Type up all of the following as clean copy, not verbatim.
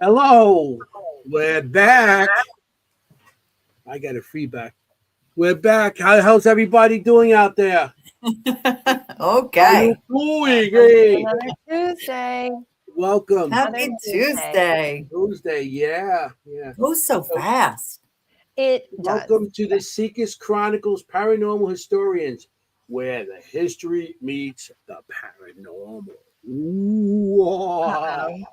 Hello, we're back. I got a feedback. We're back. How's everybody doing out there? Okay. How you doing? Hey, Another Tuesday. welcome. Happy Tuesday. Tuesday, yeah. Goes so fast. It Welcome does. to the Seekers Chronicles Paranormal Historians, where the history meets the paranormal. Ooh.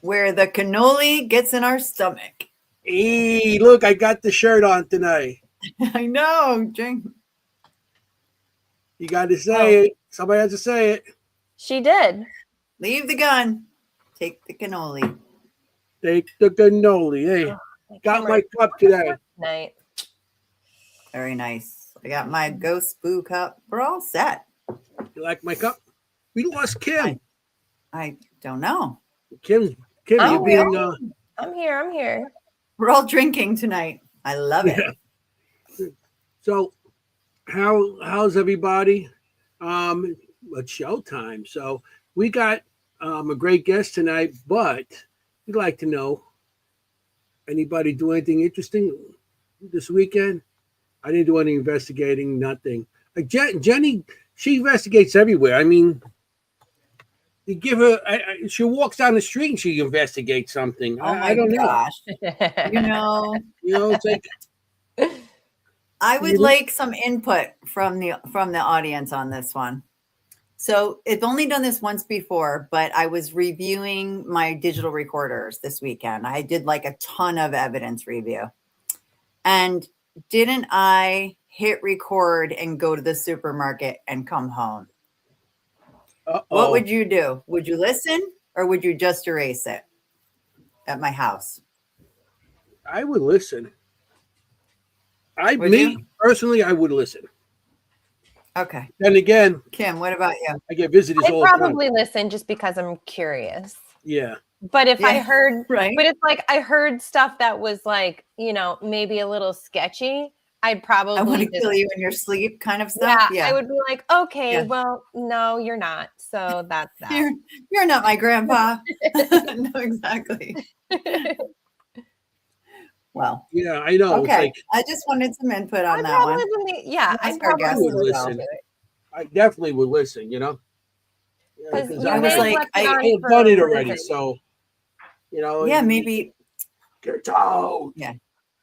Where the cannoli gets in our stomach. Hey, look, I got the shirt on tonight. I know. Drink. You got to say it. Somebody has to say it. She did. Leave the gun. Take the cannoli. Take the cannoli. Hey, got my cup today. Night. Very nice. I got my ghost boo cup. We're all set. You like my cup? We lost Kim. I don't know. Kim, Oh, you're being I'm here. We're all drinking tonight. I love it. Yeah. So how's everybody? It's showtime. So we got a great guest tonight, but we'd like to know, anybody do anything interesting this weekend? I didn't do any investigating, nothing. Like Jenny, she investigates everywhere. I mean, you give her, she walks down the street and she investigates something. Oh my I don't gosh. know. It's like I would like some input from the audience on this one. So I've only done this once before, but I was reviewing my digital recorders this weekend. I did like a ton of evidence review. And didn't I hit record and go to the supermarket and come home? What would you do? Would you listen or would you just erase it at my house? I would listen. You? Personally, I would listen. Okay. Then again, Kim, what about you? I get visitors all the time. I probably listen just because I'm curious. Yeah. But if I heard, right. But if like I heard stuff that was like, maybe a little sketchy, I'd probably I want to kill you in your sleep kind of stuff. Yeah. I would be like, okay, well, no, you're not. So that's that. You're not my grandpa. No, exactly. Well, yeah, I know. Okay, I just wanted some input on that one. I probably would listen. I definitely would listen. Because I was like, I've done it already, so Yeah, maybe. Get out. Yeah,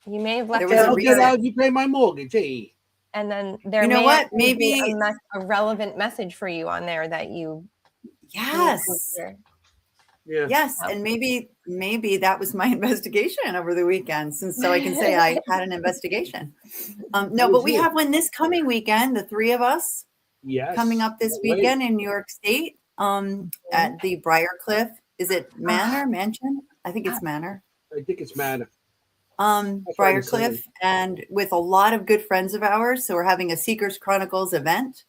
you may have left. Get out. You pay my mortgage. Hey. And then there maybe a relevant message for you on there that you. Yes. Yeah. Yes, and maybe that was my investigation over the weekend, so I can say I had an investigation. No, but we have one this coming weekend. The three of us. Yes. Coming up this weekend in New York State. At the Briarcliff. Is it Manor? Mansion? I think it's Manor. I think it's Manor. Briarcliff, and with a lot of good friends of ours. So we're having a Seekers Chronicles event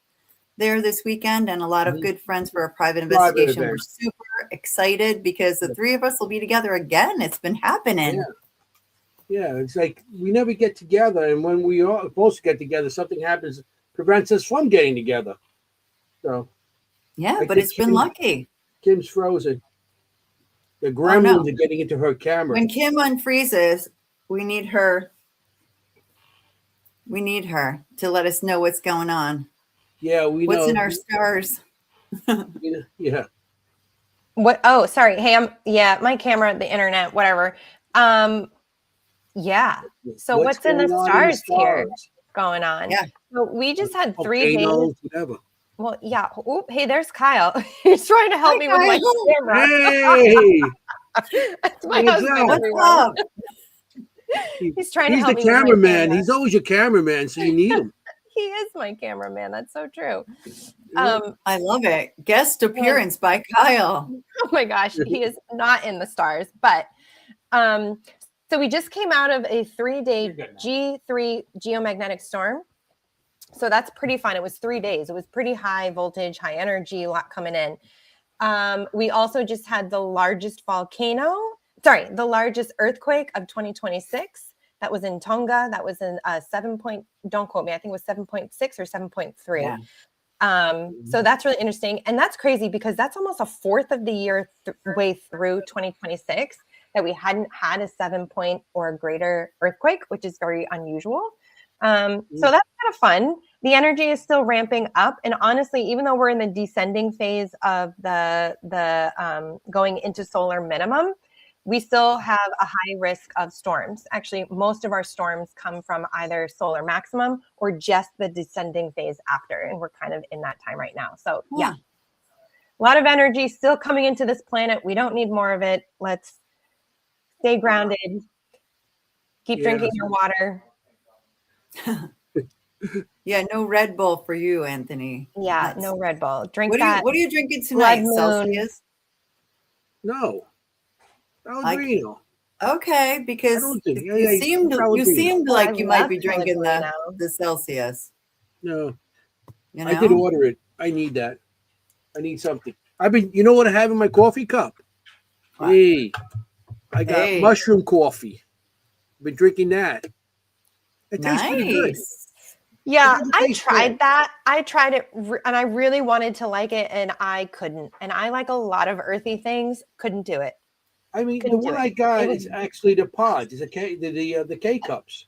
there this weekend, and a lot of good friends for a private investigation. We're super excited because the three of us will be together again. It's been happening. Yeah, it's like we never get together, and when we are supposed to get together, something happens, prevents us from getting together. So but it's been lucky. Kim's frozen. The gremlins are getting into her camera. When Kim unfreezes, we need her to let us know what's going on. Yeah, we know. What's in our stars? Yeah. What? Oh, sorry. Hey, my camera, the internet, whatever. Yeah. So what's in the stars here going on? Yeah. So we just had 3 days. Whatever. Well, yeah. Oop, hey, there's Kyle. He's trying to help me with my camera. Hey. That's my husband. What's up? He's trying to help me. He's the cameraman. He's always your cameraman, so you need him. He is my cameraman. That's so true. I love it. Guest appearance by Kyle. Oh my gosh, he is not in the stars, but so we just came out of a 3-day G3 geomagnetic storm. So that's pretty fun. It was 3 days. It was pretty high voltage, high energy, a lot coming in. We also just had the largest the largest earthquake of 2026. That was in Tonga. That was in 7 point, don't quote me, I think it was 7.6 or 7.3. Yeah. So that's really interesting. And that's crazy because that's almost a fourth of the year way through 2026. that we hadn't had a 7 point or greater earthquake, which is very unusual. So that's kind of fun. The energy is still ramping up, and honestly, even though we're in the descending phase of the going into solar minimum, we still have a high risk of storms. Actually, most of our storms come from either solar maximum or just the descending phase after, and we're kind of in that time right now. So yeah, a lot of energy still coming into this planet. We don't need more of it. Let's stay grounded. Keep drinking your water. Yeah, no Red Bull for you, Anthony. Yeah, no Red Bull. Drink what that. What are you drinking tonight? Blood Moon. Celsius? No. Pellegrino. Okay, because you seemed like you might be drinking the Celsius. No. You know? I did order it. I need that. I need something. You know what I have in my coffee cup? What? Hey, I got mushroom coffee. I've been drinking that. It tastes pretty good. Yeah, I tried that. I tried it and I really wanted to like it and I couldn't. And I like a lot of earthy things. Couldn't do it. I mean, the one I got is actually the pods. It's the K cups.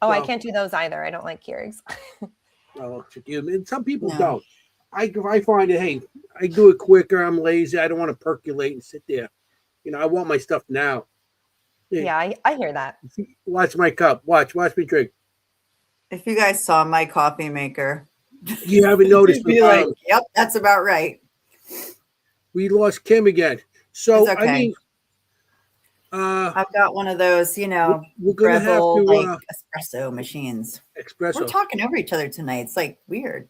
Oh, I can't do those either. I don't like Keurigs. Oh, and some people don't. I find it, hey, I do it quicker. I'm lazy. I don't want to percolate and sit there. You know, I want my stuff now. Yeah, I hear that. Watch my cup. Watch me drink. If you guys saw my coffee maker, you haven't noticed. You'd be like, yep, that's about right. We lost Kim again. So okay. I mean, I've got one of those, you know, we're gonna have to like espresso machines. Espresso. We're talking over each other tonight. It's like weird.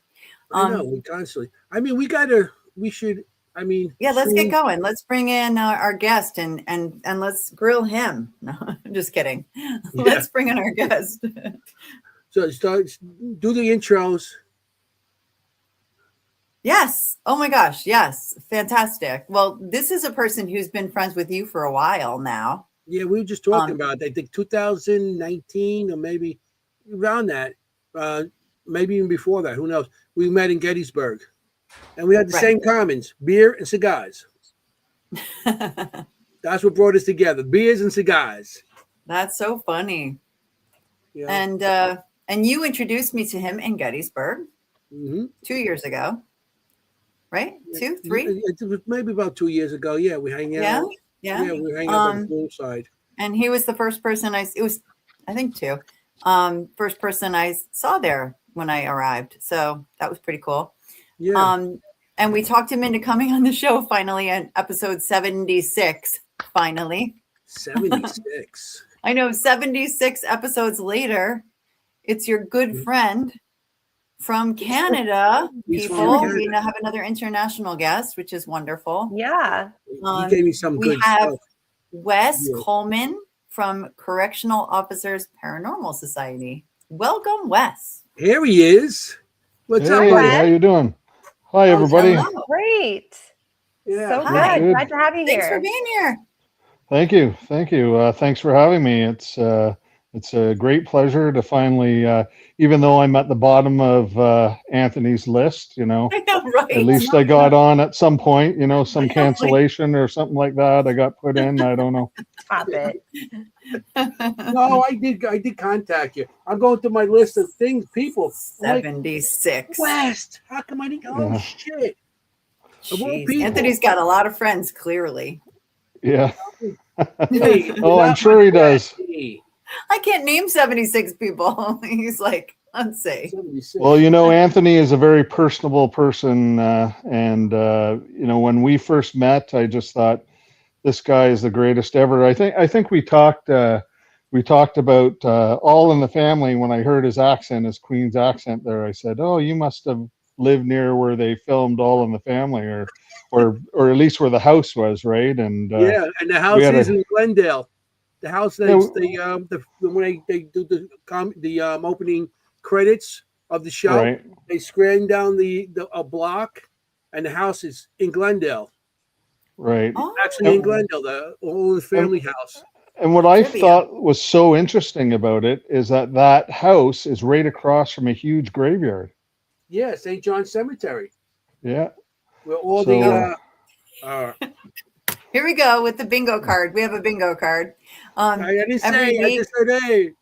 I know, we constantly. I mean, we should. I mean, yeah, let's get going. Let's bring in our guest and let's grill him. No, I'm just kidding. Yeah. Let's bring in our guest. So do the intros. Yes. Oh my gosh. Yes. Fantastic. Well, this is a person who's been friends with you for a while now. Yeah, we were just talking about it. I think 2019 or maybe around that. Maybe even before that. Who knows? We met in Gettysburg. And we had the same commons, beer and cigars. That's what brought us together. Beers and cigars. That's so funny. Yeah. And you introduced me to him in Gettysburg 2 years ago. Right? 2, 3? It was maybe about 2 years ago. Yeah, we hang out. Yeah. Yeah, we hang out on the poolside. And he was the first person I think 2. First person I saw there when I arrived. So that was pretty cool. Yeah. And we talked him into coming on the show finally on episode 76. Finally. 76. I know, 76 episodes later. It's your good friend from Canada, people. We now have another international guest, which is wonderful. Yeah. You gave me some good stuff. We have stuff. Wes Coleman from Correctional Officers Paranormal Society. Welcome, Wes. Here he is. What's up, buddy? How you doing? Hi, everybody. Hello. Great. Yeah. So good. Glad to have you here. Thanks for being here. Thank you. Thanks for having me. It's a great pleasure to finally, even though I'm at the bottom of Anthony's list, you know, I know, right? At least I got on at some point, you know, some cancellation or something like that. I got put in. I don't know. Stop it. No, I did contact you. I'm going through my list of things, people. 76. West. How come I didn't? Oh, shit. Anthony's got a lot of friends, clearly. Yeah. Hey, I'm sure he does. I can't name 76 people. He's like, let's see. Well, you know, Anthony is a very personable person. And you know, when we first met, I just thought this guy is the greatest ever. I think we talked about All in the Family. When I heard his accent, his Queen's accent there, I said, oh, you must have lived near where they filmed All in the Family, or at least where the house was, right? And yeah, and the house is in Glendale. The house when they do the opening credits of the show, right. They screen down a block, and the house is in Glendale. Right. Actually, in Glendale, the old family house. And what I thought was so interesting about it is that house is right across from a huge graveyard. Yeah, St. John's Cemetery. Yeah. Where all Here we go with the bingo card. We have a bingo card. I didn't every say. I week, just said, hey.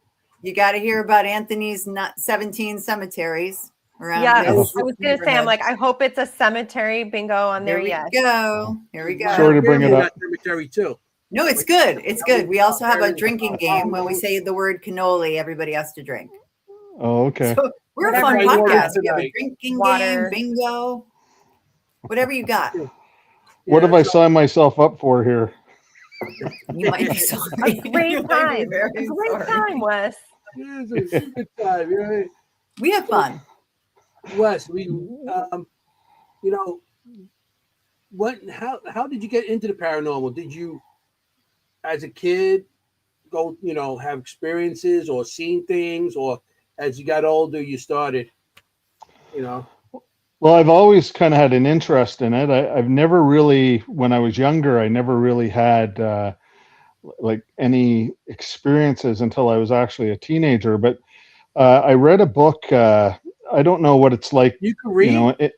you got to hear about Anthony's 17 cemeteries around Yeah, I his was going to say, I'm like, I hope it's a cemetery bingo on there. Here we Yes. go. Here we go. Sorry to bring it up. Cemetery too. No, it's good. It's good. We also have a drinking game. When we say the word cannoli, everybody has to drink. Oh, okay. So we're a Whatever fun you want podcast. We have a tonight. drinking Water. game, bingo, whatever you got. What have I signed myself up for here? You might be sorry. A great You might be time. very A great sorry. time, Wes. Yeah, it's a good time. Yeah. We have fun. Wes, you know, how did you get into the paranormal? Did you, as a kid, go, have experiences or seen things, or as you got older, you started, Well, I've always kind of had an interest in it. I've never really, when I was younger, I never really had like any experiences until I was actually a teenager. But I read a book. I don't know what it's like. You can read.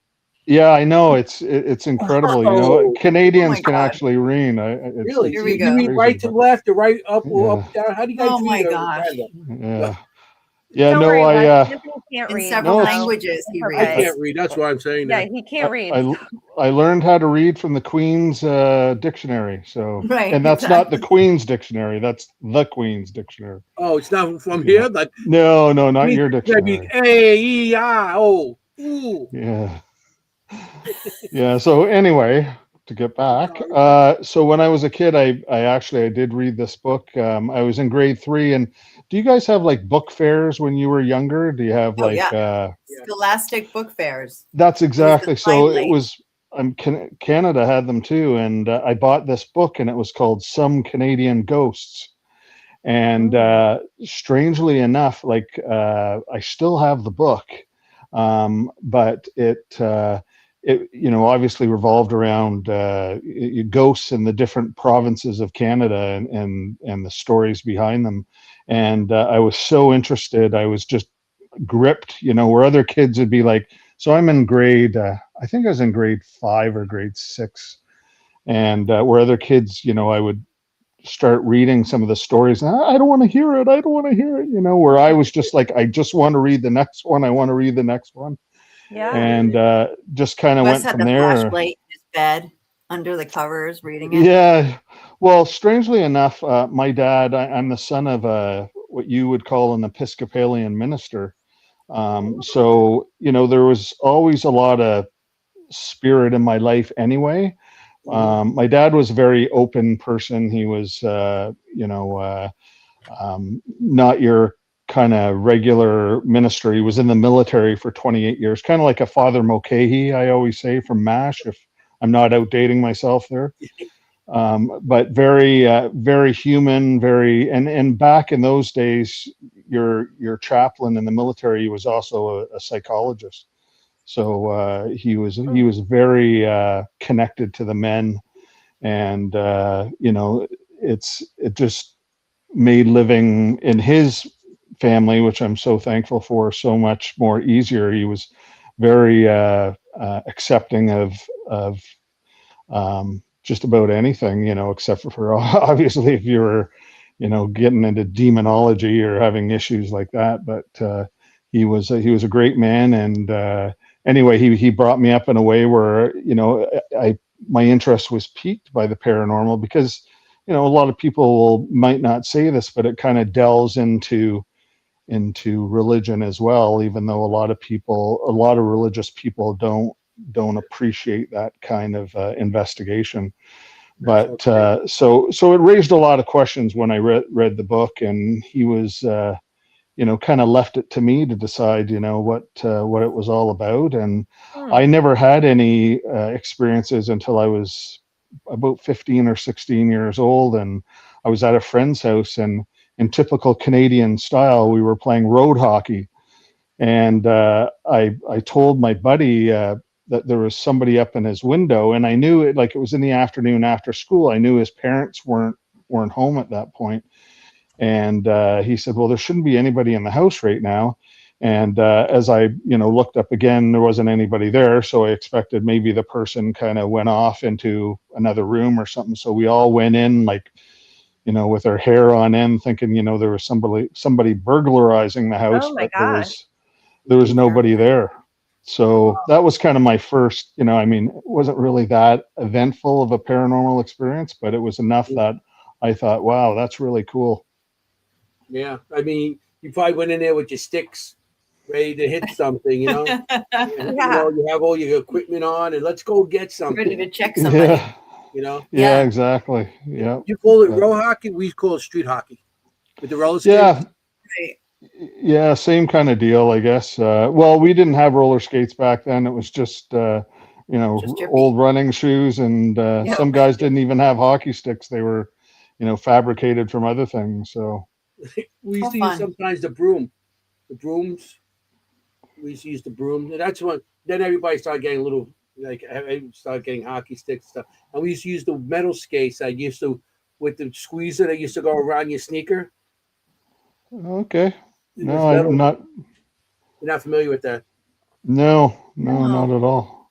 Yeah, I know it's incredible. Oh. Canadians Oh can God. actually read. Really? Here we You go. read right to left or right up or Yeah. up down? How do you guys Oh read? my over gosh. Canada? Yeah, Don't no, worry, Wes. I Anthony can't In read. several No, it's- languages, he Perfect. I reads. can't read. That's why I'm saying Yeah, that. he can't read. I learned how to read from the Queen's dictionary. So, Right, and that's not the exactly. Queen's dictionary. That's the Queen's dictionary. Oh, it's not from here? Like, No, not your maybe dictionary. A-E-I-O. Ooh. Yeah. Yeah. So anyway, to get back, so when I was a kid, I did read this book. I was in grade 3, and do you guys have like book fairs when you were younger? Do you have Oh, like? yeah. Scholastic book fairs. That's exactly. So it highlight. was. Canada had them too, and I bought this book, and it was called Some Canadian Ghosts. And strangely enough, like I still have the book, but it obviously revolved around ghosts in the different provinces of Canada and the stories behind them. And I was so interested. I was just gripped, where other kids would be like, so I'm in grade, I think I was in grade 5 or grade 6. And where other kids, I would start reading some of the stories. And I don't want to hear it. I don't want to hear it. Where I was just like, I just want to read the next one. I want to read the next one. Yeah. And just kind of Wes went had from the there. flashlight in his bed under the covers reading it. Yeah. Well, strangely enough, my dad, I'm the son of what you would call an Episcopalian minister. So, there was always a lot of spirit in my life anyway. My dad was a very open person. He was, not your kind of regular minister. He was in the military for 28 years, kind of like a Father Mulcahy, I always say, from MASH, if I'm not outdating myself there. But very, very human, and back in those days, your chaplain in the military was also a psychologist. So he was very connected to the men, and it just made living in his family, which I'm so thankful for, so much more easier. He was very accepting of just about anything, except for obviously if you were, getting into demonology or having issues like that. But he was a great man, and anyway, he brought me up in a way where, my interest was piqued by the paranormal, because, a lot of people might not say this, but it kind of delves into religion as well, even though a lot of religious people don't appreciate that kind of investigation. But so it raised a lot of questions when I read the book, and he was kind of left it to me to decide what it was all about. And I never had any experiences until I was about 15 or 16 years old, and I was at a friend's house, and in typical Canadian style, we were playing road hockey. And I told my buddy that there was somebody up in his window, and I knew it, like it was in the afternoon after school. I knew his parents weren't home at that point. And he said, well, there shouldn't be anybody in the house right now. And as I, looked up again, there wasn't anybody there. So I expected maybe the person kind of went off into another room or something. So we all went in like, with our hair on end, thinking, there was somebody burglarizing the house, Oh my but gosh. there was nobody there. So that was kind of my first, it wasn't really that eventful of a paranormal experience, but it was enough that I thought, wow, that's really cool. Yeah. I mean, you probably went in there with your sticks ready to hit something, You know, you have all your equipment on and let's go get something. Ready to check somebody. Yeah, exactly. Yeah. You call it row hockey, we call it street hockey with the roller skates. Yeah. Right. Yeah, same kind of deal, I guess. Well, we didn't have roller skates back then. It was just, Just your old running shoes, and some guys didn't even have hockey sticks. They were, fabricated from other things. So we used to use sometimes the brooms. We used to use the broom. That's when then everybody started getting a little started getting hockey sticks stuff. And we used to use the metal skates. I used to with the squeezer that used to go around your sneaker. Okay. No, I'm not. You're not familiar with that? No, not at all.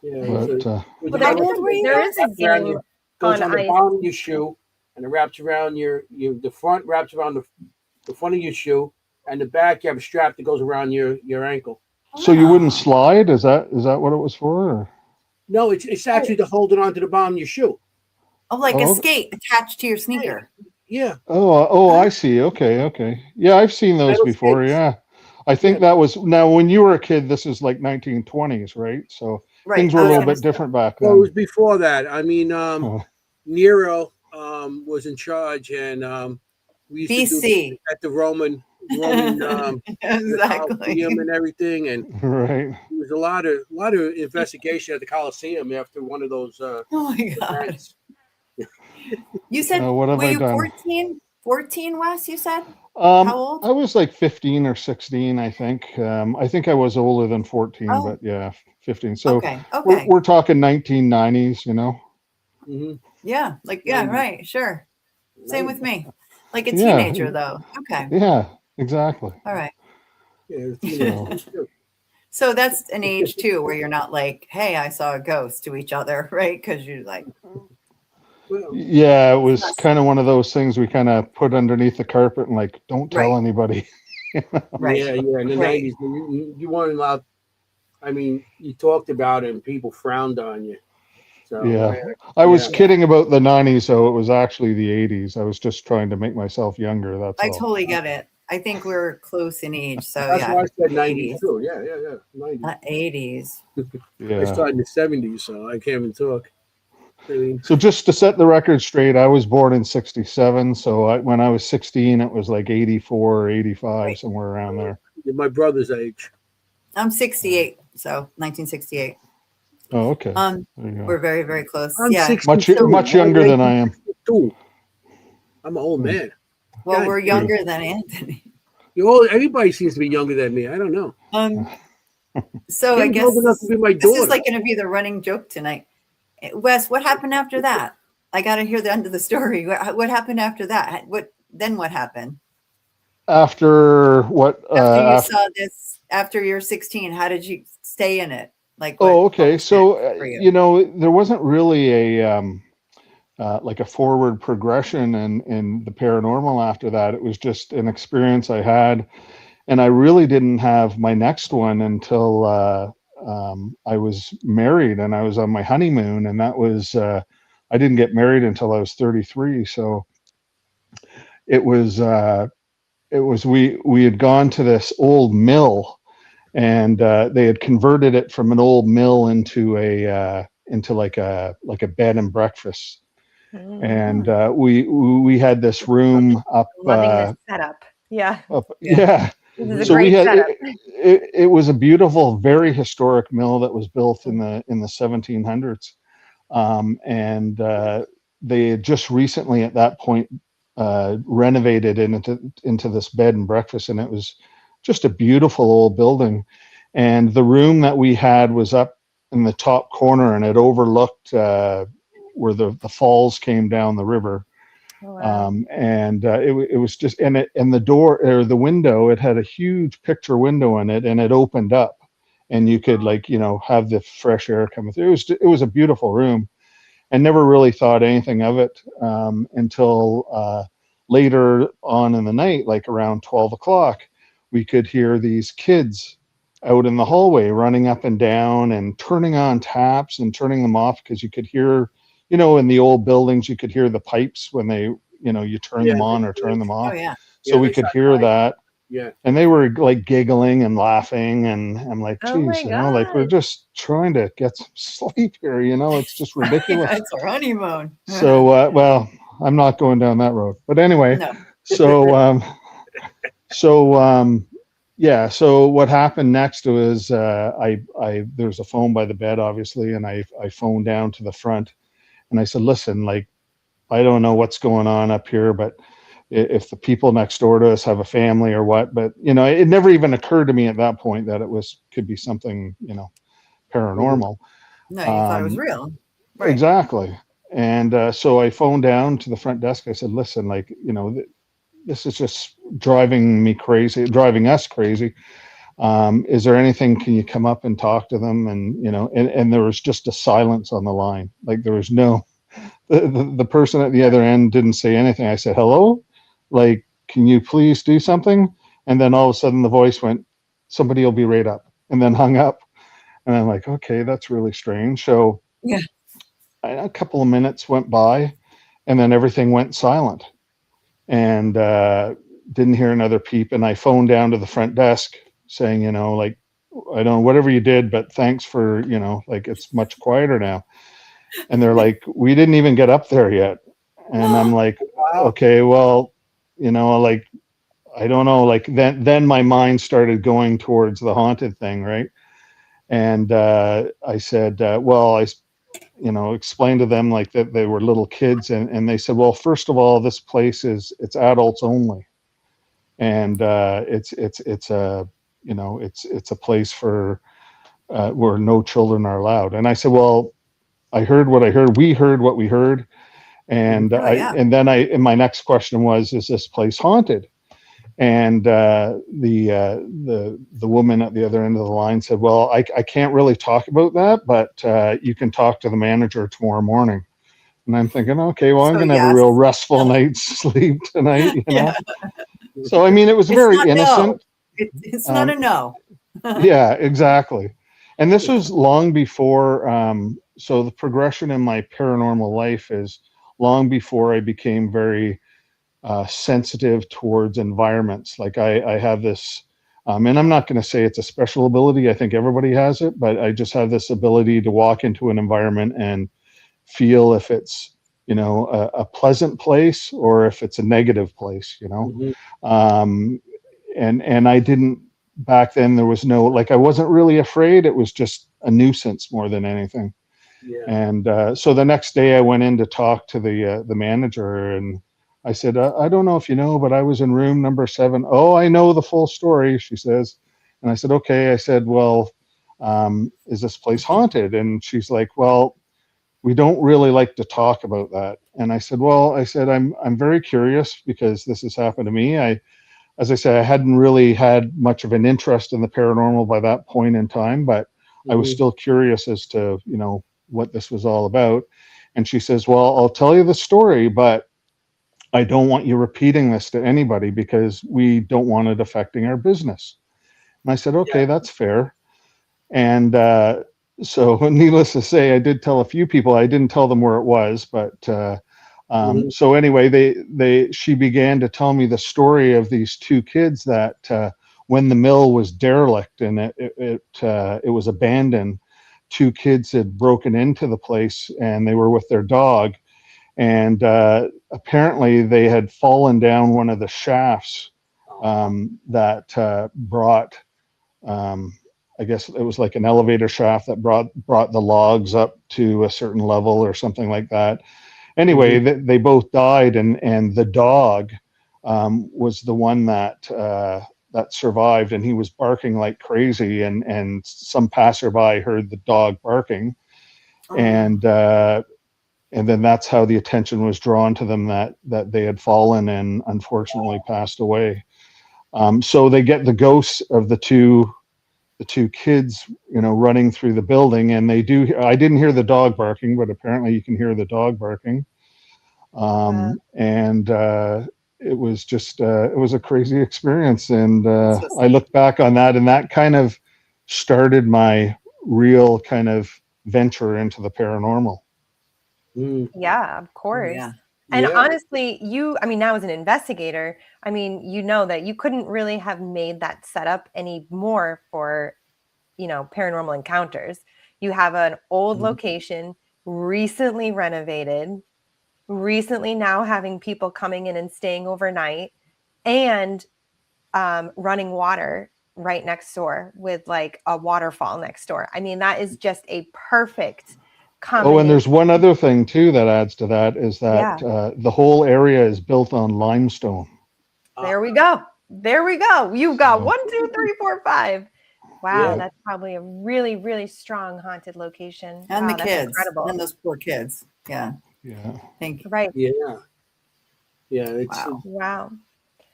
Yeah. But, there is a game goes on the bottom of your shoe, and it wraps around the front wraps around the front of your shoe, and the back you have a strap that goes around your ankle. So you wouldn't slide? Is that what it was for? Or? No, it's actually to hold it onto the bottom of your shoe. Oh, like a skate attached to your sneaker. Yeah. Oh, I see. Okay. Yeah, I've seen those before. Skates. Yeah. I think that was, now when you were a kid, this is like 1920s, right? So things were a little bit different back then. Well, it was before that. I mean, Nero was in charge, and we used to do at the Roman exactly. Colosseum and everything, and right. There was a lot of investigation at the Colosseum after one of those. Oh my God! Events. You said were you 14? 14, Wes? You said. How old? I was like 15 or 16, I think. I think I was older than 14, but yeah, 15. So we're talking 1990s, Mm-hmm. Yeah, right, sure. Same with me. Like a teenager, though. Okay. Yeah, exactly. All right. Yeah, so that's an age too, where you're not like, "Hey, I saw a ghost" to each other, right? Because you're like. Yeah, it was kind of one of those things we kind of put underneath the carpet and like, don't tell anybody. Right. Yeah. In the 90s, you weren't allowed. I mean, you talked about it and people frowned on you. So, I was kidding about the 90s, so it was actually the 80s. I was just trying to make myself younger. That's all. I totally get it. I think we're close in age, so that's why I said 90s too. Yeah, 90s. Not 80s. I started in the 70s, so I can't even talk. So just to set the record straight, I was born in 67. So when I was 16, it was like 84 or 85, somewhere around there. You're my brother's age. I'm 68, so 1968. Oh, okay. We're very, very close. I'm 62. Much younger than I am. I'm an old man. Well, we're younger than Anthony. Everybody seems to be younger than me. I don't know. So I guess this is like going to be the running joke tonight. Wes, what happened after that? I got to hear the end of the story. What happened after that? What happened? After what? After you saw this, after you're 16, how did you stay in it? Like, okay. So, there wasn't really a, like a forward progression in the paranormal after that. It was just an experience I had. And I really didn't have my next one until, I was married and I was on my honeymoon, and that was I didn't get married until I was 33. So it was we had gone to this old mill, and they had converted it from an old mill into like a bed and breakfast. And we had this room up. Loving this setup. Yeah. So we had it was a beautiful, very historic mill that was built in the 1700s, and they had just recently at that point renovated into this bed and breakfast, and it was just a beautiful old building. And the room that we had was up in the top corner, and it overlooked where the falls came down the river. Oh, wow. It was just, and the door or the window, it had a huge picture window in it, and it opened up, and you could, like, have the fresh air coming through. It was a beautiful room, and never really thought anything of it until later on in the night, like around 12 o'clock, we could hear these kids out in the hallway running up and down and turning on taps and turning them off, because you could hear, in the old buildings, you could hear the pipes when they, you turn them on or turn them off. Oh yeah. So we could hear that. Yeah. And they were like giggling and laughing, and I'm like, Oh my geez, like, we're God. just trying to get some sleep here, it's just ridiculous. It's our honeymoon. So, well, I'm not going down that road, but anyway, No. yeah. So what happened next was, there's a phone by the bed, obviously, and I phoned down to the front, and I said, listen, like, I don't know what's going on up here, but if the people next door to us have a family or what, but it never even occurred to me at that point that could be something, paranormal. No, you thought it was real. Right. Exactly. And so I phoned down to the front desk. I said, listen, like, this is just driving us crazy. Is there anything, can you come up and talk to them? And, and there was just a silence on the line. Like, there was the person at the other end didn't say anything. I said, hello, like, can you please do something? And then all of a sudden the voice went, somebody will be right up, and then hung up. And I'm like, okay, that's really strange. So yeah, a couple of minutes went by, and then everything went silent, and didn't hear another peep. And I phoned down to the front desk saying, like, I don't know, whatever you did, but thanks for, like, it's much quieter now. And they're like, we didn't even get up there yet. And I'm like, okay, well, like, I don't know, like, then my mind started going towards the haunted thing, right? And I said, well, I explained to them, like, that they were little kids, and they said, well, first of all, this place it's adults only, and it's a it's a place for where no children are allowed. And I said, well, I heard what I heard. We heard what we heard. And and my next question was, is this place haunted? And the woman at the other end of the line said, well, I can't really talk about that, but you can talk to the manager tomorrow morning. And I'm thinking, okay, well, I'm going to have a real restful night's sleep tonight, Yeah. So, I mean, it was very innocent. No. It's not a no. Yeah, exactly. And this was long before, so the progression in my paranormal life is long before I became very sensitive towards environments. Like, I have this, and I'm not going to say it's a special ability. I think everybody has it, but I just have this ability to walk into an environment and feel if it's, a pleasant place or if it's a negative place, Mm-hmm. And I didn't, back then there was no, like, I wasn't really afraid. It was just a nuisance more than anything. Yeah. And so the next day I went in to talk to the manager, and I said, I don't know if you know, but I was in room number 7. Oh, I know the full story, she says. And I said, okay. I said, well, is this place haunted? And she's like, well, we don't really like to talk about that. And I said, well, I'm very curious, because this has happened to me. As I said, I hadn't really had much of an interest in the paranormal by that point in time, but I was still curious as to, what this was all about. And she says, well, I'll tell you the story, but I don't want you repeating this to anybody, because we don't want it affecting our business. And I said, okay, that's fair. And so needless to say, I did tell a few people. I didn't tell them where it was, but so anyway, she began to tell me the story of these 2 kids that when the mill was derelict and it was abandoned, 2 kids had broken into the place, and they were with their dog, and apparently they had fallen down one of the shafts that brought, I guess it was like an elevator shaft that brought the logs up to a certain level or something like that. Anyway, they both died, and the dog was the one that survived, and he was barking like crazy, and some passerby heard the dog barking, and then that's how the attention was drawn to them, that they had fallen and unfortunately passed away. So they get the ghosts of the two kids, running through the building, and I didn't hear the dog barking, but apparently you can hear the dog barking. And it was just, it was a crazy experience. And I look back on that, and that kind of started my real kind of venture into the paranormal. Yeah, of course. Yeah. And honestly, now as an investigator, that you couldn't really have made that setup any more for, paranormal encounters. You have an old location, recently renovated, recently now having people coming in and staying overnight, and running water right next door with like a waterfall next door. That is just a perfect combination. Oh, and there's one other thing too that adds to that, is that the whole area is built on limestone. There we go. You've got 1, 2, 3, 4, 5. Wow, that's probably a really, really strong haunted location. And wow, the kids, incredible. and those poor kids. Yeah. Thank you. Right. Yeah. It's, wow.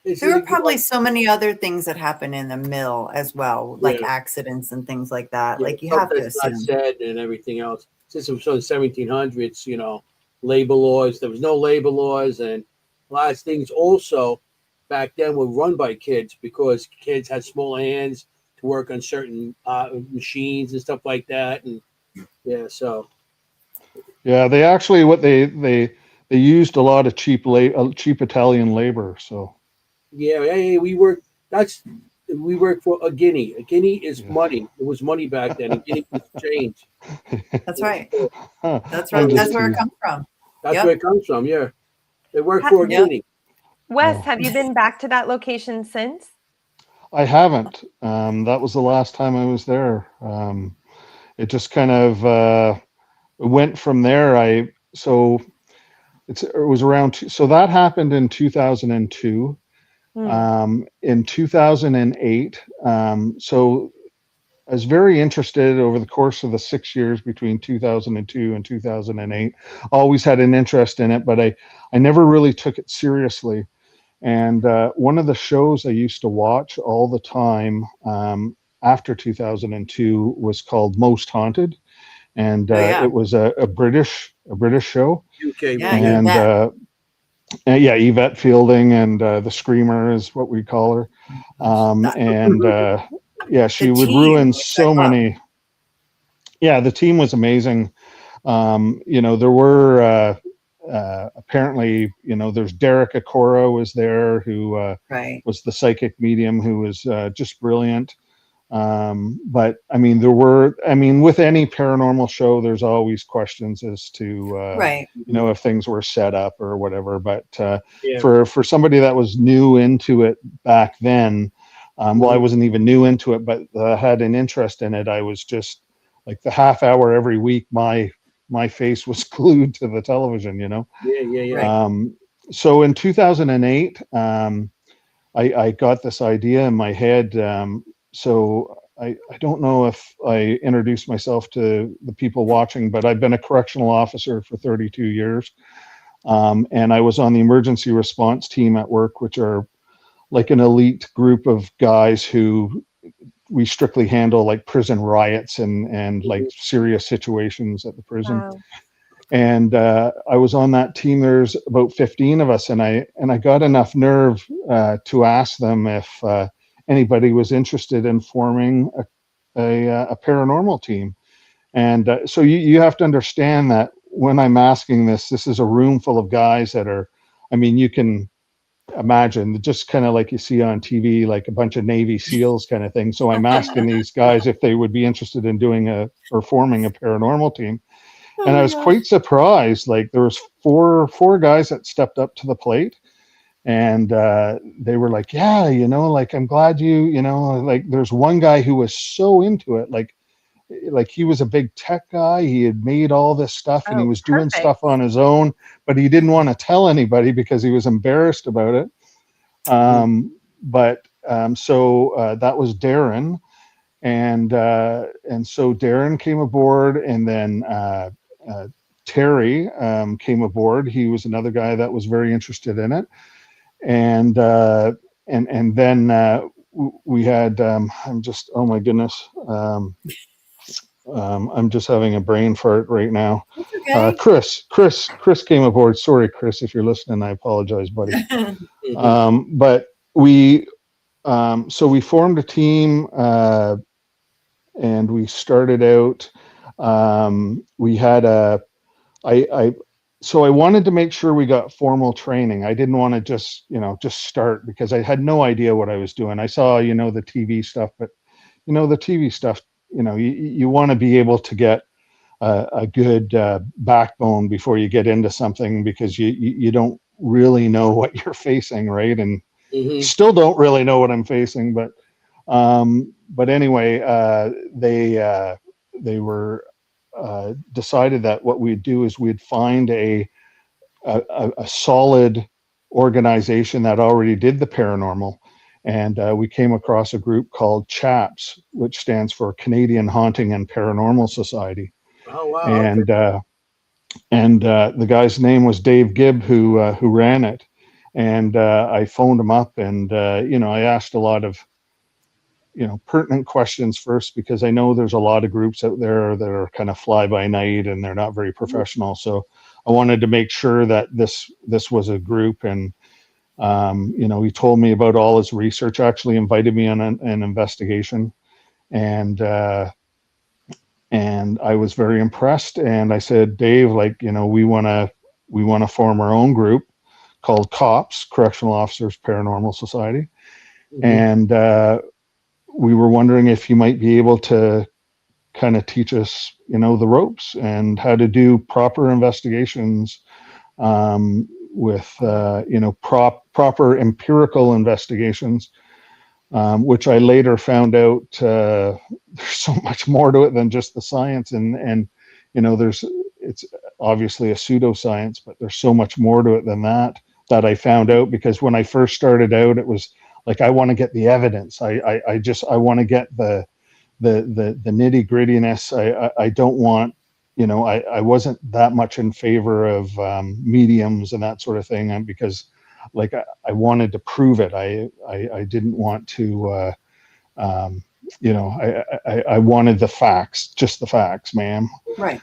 There were probably so many other things that happen in the mill as well, like accidents and things like that. Like you have to assume. Not said and everything else. Since it was from the 1700s, labor laws. There was no labor laws, and a lot of things also back then were run by kids, because kids had small hands to work on certain machines and stuff like that. And they actually they used a lot of cheap Italian labor. So we work for a guinea. A guinea is money. It was money back then. A guinea was change. That's right. That's right. That's where it comes from. That's where it comes from. Yeah, they work for a guinea. Wes, have you been back to that location since? I haven't. That was the last time I was there. It just kind of went from there. It was around. So that happened in 2002. In 2008. So I was very interested over the course of the 6 years between 2002 and 2008. Always had an interest in it, but I never really took it seriously. And one of the shows I used to watch all the time after 2002 was called Most Haunted, and it was a British show. UK, Yvette Fielding, and the Screamer is what we call her. She would ruin so many. Yeah, the team was amazing. There were apparently, there's Derek Akora was there, who was the psychic medium, who was just brilliant. But with any paranormal show, there's always questions as to if things were set up or whatever. But for somebody that was new into it back then, I wasn't even new into it, but had an interest in it. I was just like, the half hour every week, my face was glued to the television, So in 2008, I got this idea in my head. So I don't know if I introduced myself to the people watching, but I've been a correctional officer for 32 years. And I was on the emergency response team at work, which are like an elite group of guys who we strictly handle like prison riots and like serious situations at the prison. Wow. And I was on that team. There's about 15 of us, and I got enough nerve to ask them if anybody was interested in forming a paranormal team. And so you have to understand that when I'm asking this is a room full of guys that are, you can imagine just kind of like you see on TV, like a bunch of Navy SEALs kind of thing. So I'm asking these guys if they would be interested in forming a paranormal team. And I was quite surprised. Like, there was four guys that stepped up to the plate, and they were like, yeah, like, I'm glad like, there's one guy who was so into it. Like he was a big tech guy. He had made all this stuff, and he was doing stuff on his own, but he didn't want to tell anybody because he was embarrassed about it. So that was Darren. And so Darren came aboard, and then Terry came aboard. He was another guy that was very interested in it, and then we had. I'm just, oh my goodness. I'm just having a brain fart right now. Okay. Chris came aboard. Sorry, Chris, if you're listening, I apologize, buddy. But so we formed a team, and we started out. We had so I wanted to make sure we got formal training. I didn't want to just start, because I had no idea what I was doing. I saw, the TV stuff, but the TV stuff, you want to be able to get a good backbone before you get into something, because you don't really know what you're facing, right? And still don't really know what I'm facing, but anyway, they were decided that what we'd do is we'd find a solid organization that already did the paranormal. And we came across a group called CHAPS, which stands for Canadian Haunting and Paranormal Society. Oh wow! And okay. The guy's name was Dave Gibb, who ran it. And I phoned him up, and I asked a lot of pertinent questions first, because I know there's a lot of groups out there that are kind of fly by night and they're not very professional. So I wanted to make sure that this was a group. And he told me about all his research, actually invited me on an investigation, and I was very impressed. And I said, Dave, we want to form our own group called COPS, Correctional Officers Paranormal Society. And we were wondering if you might be able to kind of teach us, the ropes and how to do proper investigations, with proper empirical investigations, which I later found out there's so much more to it than just the science, and it's obviously a pseudoscience, but there's so much more to it than that I found out, because when I first started out, it was like, I want to get the evidence. I want to get the nitty grittiness. I don't want, I wasn't that much in favor of mediums and that sort of thing, because I wanted to prove it. I didn't want to, I wanted the facts, just the facts, ma'am. Right.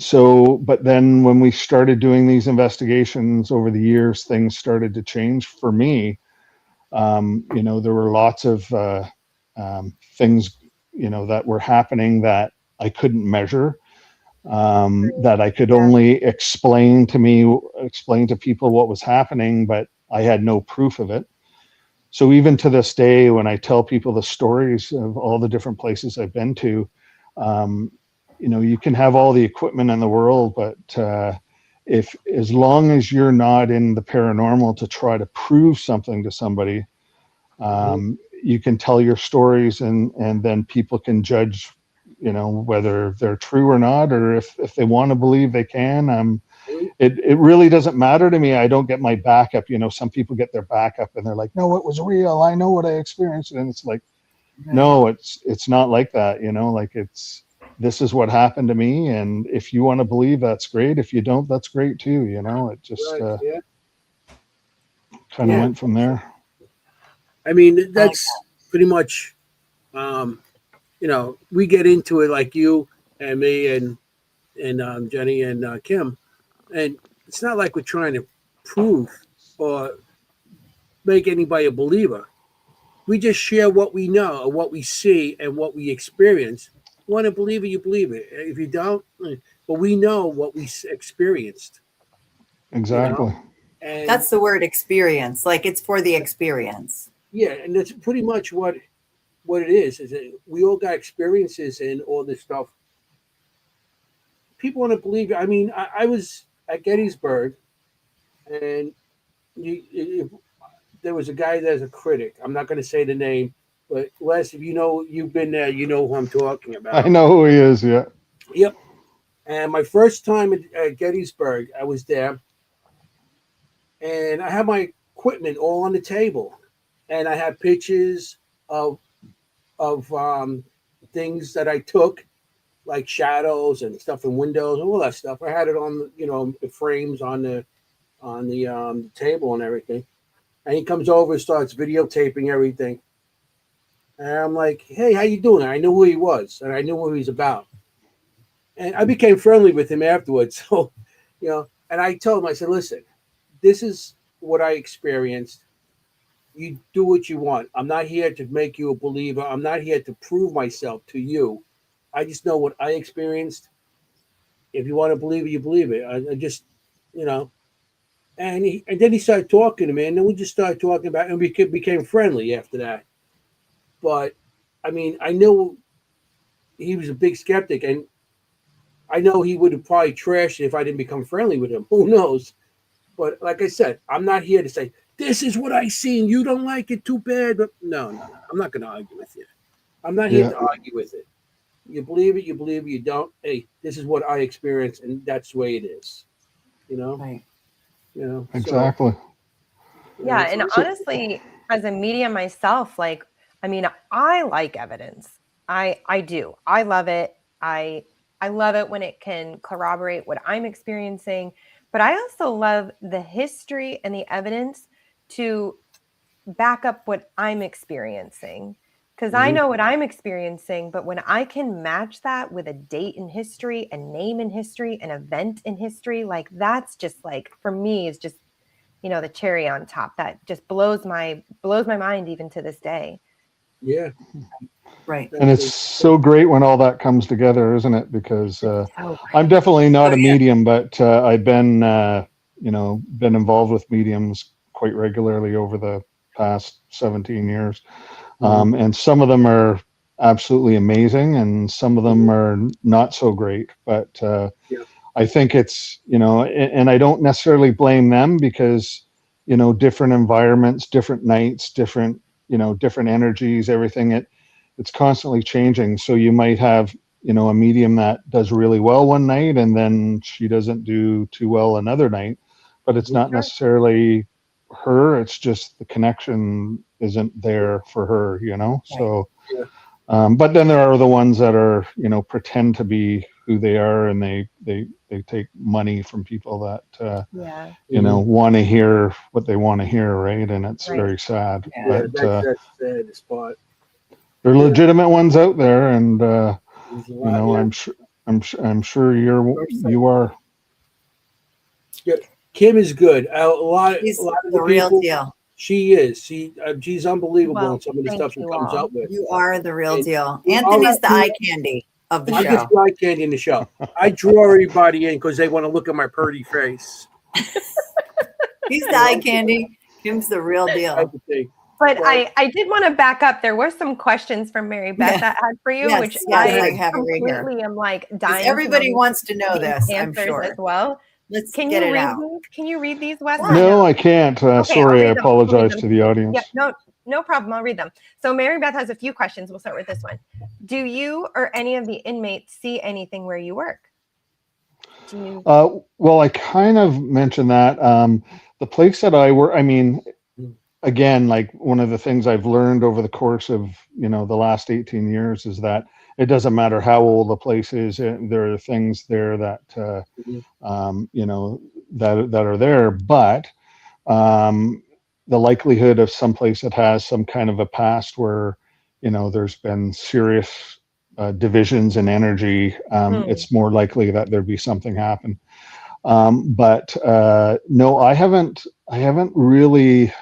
But then when we started doing these investigations over the years, things started to change for me. There were lots of things, that were happening that I couldn't measure, that I could only explain to people what was happening, but I had no proof of it. So even to this day, when I tell people the stories of all the different places I've been to, you can have all the equipment in the world, but as long as you're not in the paranormal to try to prove something to somebody, you can tell your stories, and then people can judge, whether they're true or not, or if they want to believe, they can. It really doesn't matter to me. I don't get my backup. Some people get their backup and they're like, no, it was real. I know what I experienced. And it's like, no, it's not like that. This is what happened to me. And if you want to believe, that's great. If you don't, that's great too. It just kind of went from there. I mean, that's pretty much, we get into it like you and me and Jenny and Kimm, and it's not like we're trying to prove or make anybody a believer. We just share what we know, or what we see, and what we experience. You want to believe it, you believe it. If you don't, but we know what we experienced. Exactly. And that's the word, experience. Like, it's for the experience. Yeah, and that's pretty much what it is that we all got experiences and all this stuff. People want to believe it. I mean, I was at Gettysburg, and there was a guy that's a critic. I'm not going to say the name, but Les, if you've been there, you know who I'm talking about. I know who he is, yeah. Yep. And my first time at Gettysburg, I was there, and I had my equipment all on the table, and I had pictures of things that I took, like shadows and stuff in windows, all that stuff. I had it on, the frames on the table and everything. And he comes over and starts videotaping everything. And I'm like, hey, how you doing? I knew who he was, and I knew what he was about. And I became friendly with him afterwards. So, and I told him, I said, listen, this is what I experienced. You do what you want. I'm not here to make you a believer. I'm not here to prove myself to you. I just know what I experienced. If you want to believe it, you believe it. I just, and then he started talking to me, and then we just started talking about, and we became friendly after that. But I mean, I knew he was a big skeptic, and I know he would have probably trashed it if I didn't become friendly with him. Who knows? But like I said, I'm not here to say, this is what I seen. You don't like it, too bad. But no. I'm not going to argue with you. I'm not here to argue with it. You believe it, you don't. Hey, this is what I experienced, and that's the way it is. Right. Exactly. Yeah, and honestly, as a medium myself, like, I mean, I like evidence. I do. I love it. I love it when it can corroborate what I'm experiencing, but I also love the history and the evidence to back up what I'm experiencing. Because I know what I'm experiencing, but when I can match that with a date in history, a name in history, an event in history, like that's just like, for me, is just, the cherry on top. That just blows my mind even to this day. Yeah. Right. And it's so great when all that comes together, isn't it? Because I'm definitely not a medium, but I've been, been involved with mediums quite regularly over the past 17 years. And some of them are absolutely amazing, and some of them are not so great. But I think it's, and I don't necessarily blame them because, different environments, different nights, different energies, everything. It's constantly changing. So you might have, a medium that does really well one night, and then she doesn't do too well another night. But it's not necessarily her. It's just the connection isn't there for her, So, but then there are the ones that are, pretend to be who they are, and they take money from people that, want to hear what they want to hear, right? And it's very sad. Yeah, but that's the spot. there are legitimate ones out there, and I'm sure you are. Yeah, Kimm is good. A lot of She's the the real people, deal. She is. She's unbelievable in some of the thank stuff she you comes all. up with. You are the real And deal. all Anthony's the that- eye candy of the I'm show. just the eye candy in the show. I draw everybody in because they want to look at my pretty face. He's the eye candy. Kimm's the real deal. Type of thing. But I did want to back up. There were some questions from Mary Beth that I had for you, Yes, which yes, I I have it right here. completely am like dying. Everybody wants to know these this, I'm answers sure. as well. Let's Can get you it read out. these? Can you read these, Wes? No, I can't. Okay, sorry, I I'll read them. apologize to the audience. Yeah, no problem. I'll read them. So Mary Beth has a few questions. We'll start with this one. Do you or any of the inmates see anything where you work? Well, I kind of mentioned that. The place that I work, I mean, again, like one of the things I've learned over the course of, the last 18 years is that it doesn't matter how old the place is. There are things there that, that are there, but the likelihood of some place that has some kind of a past where, there's been serious divisions in energy, it's more likely that there'd be something happen. But no, I haven't really,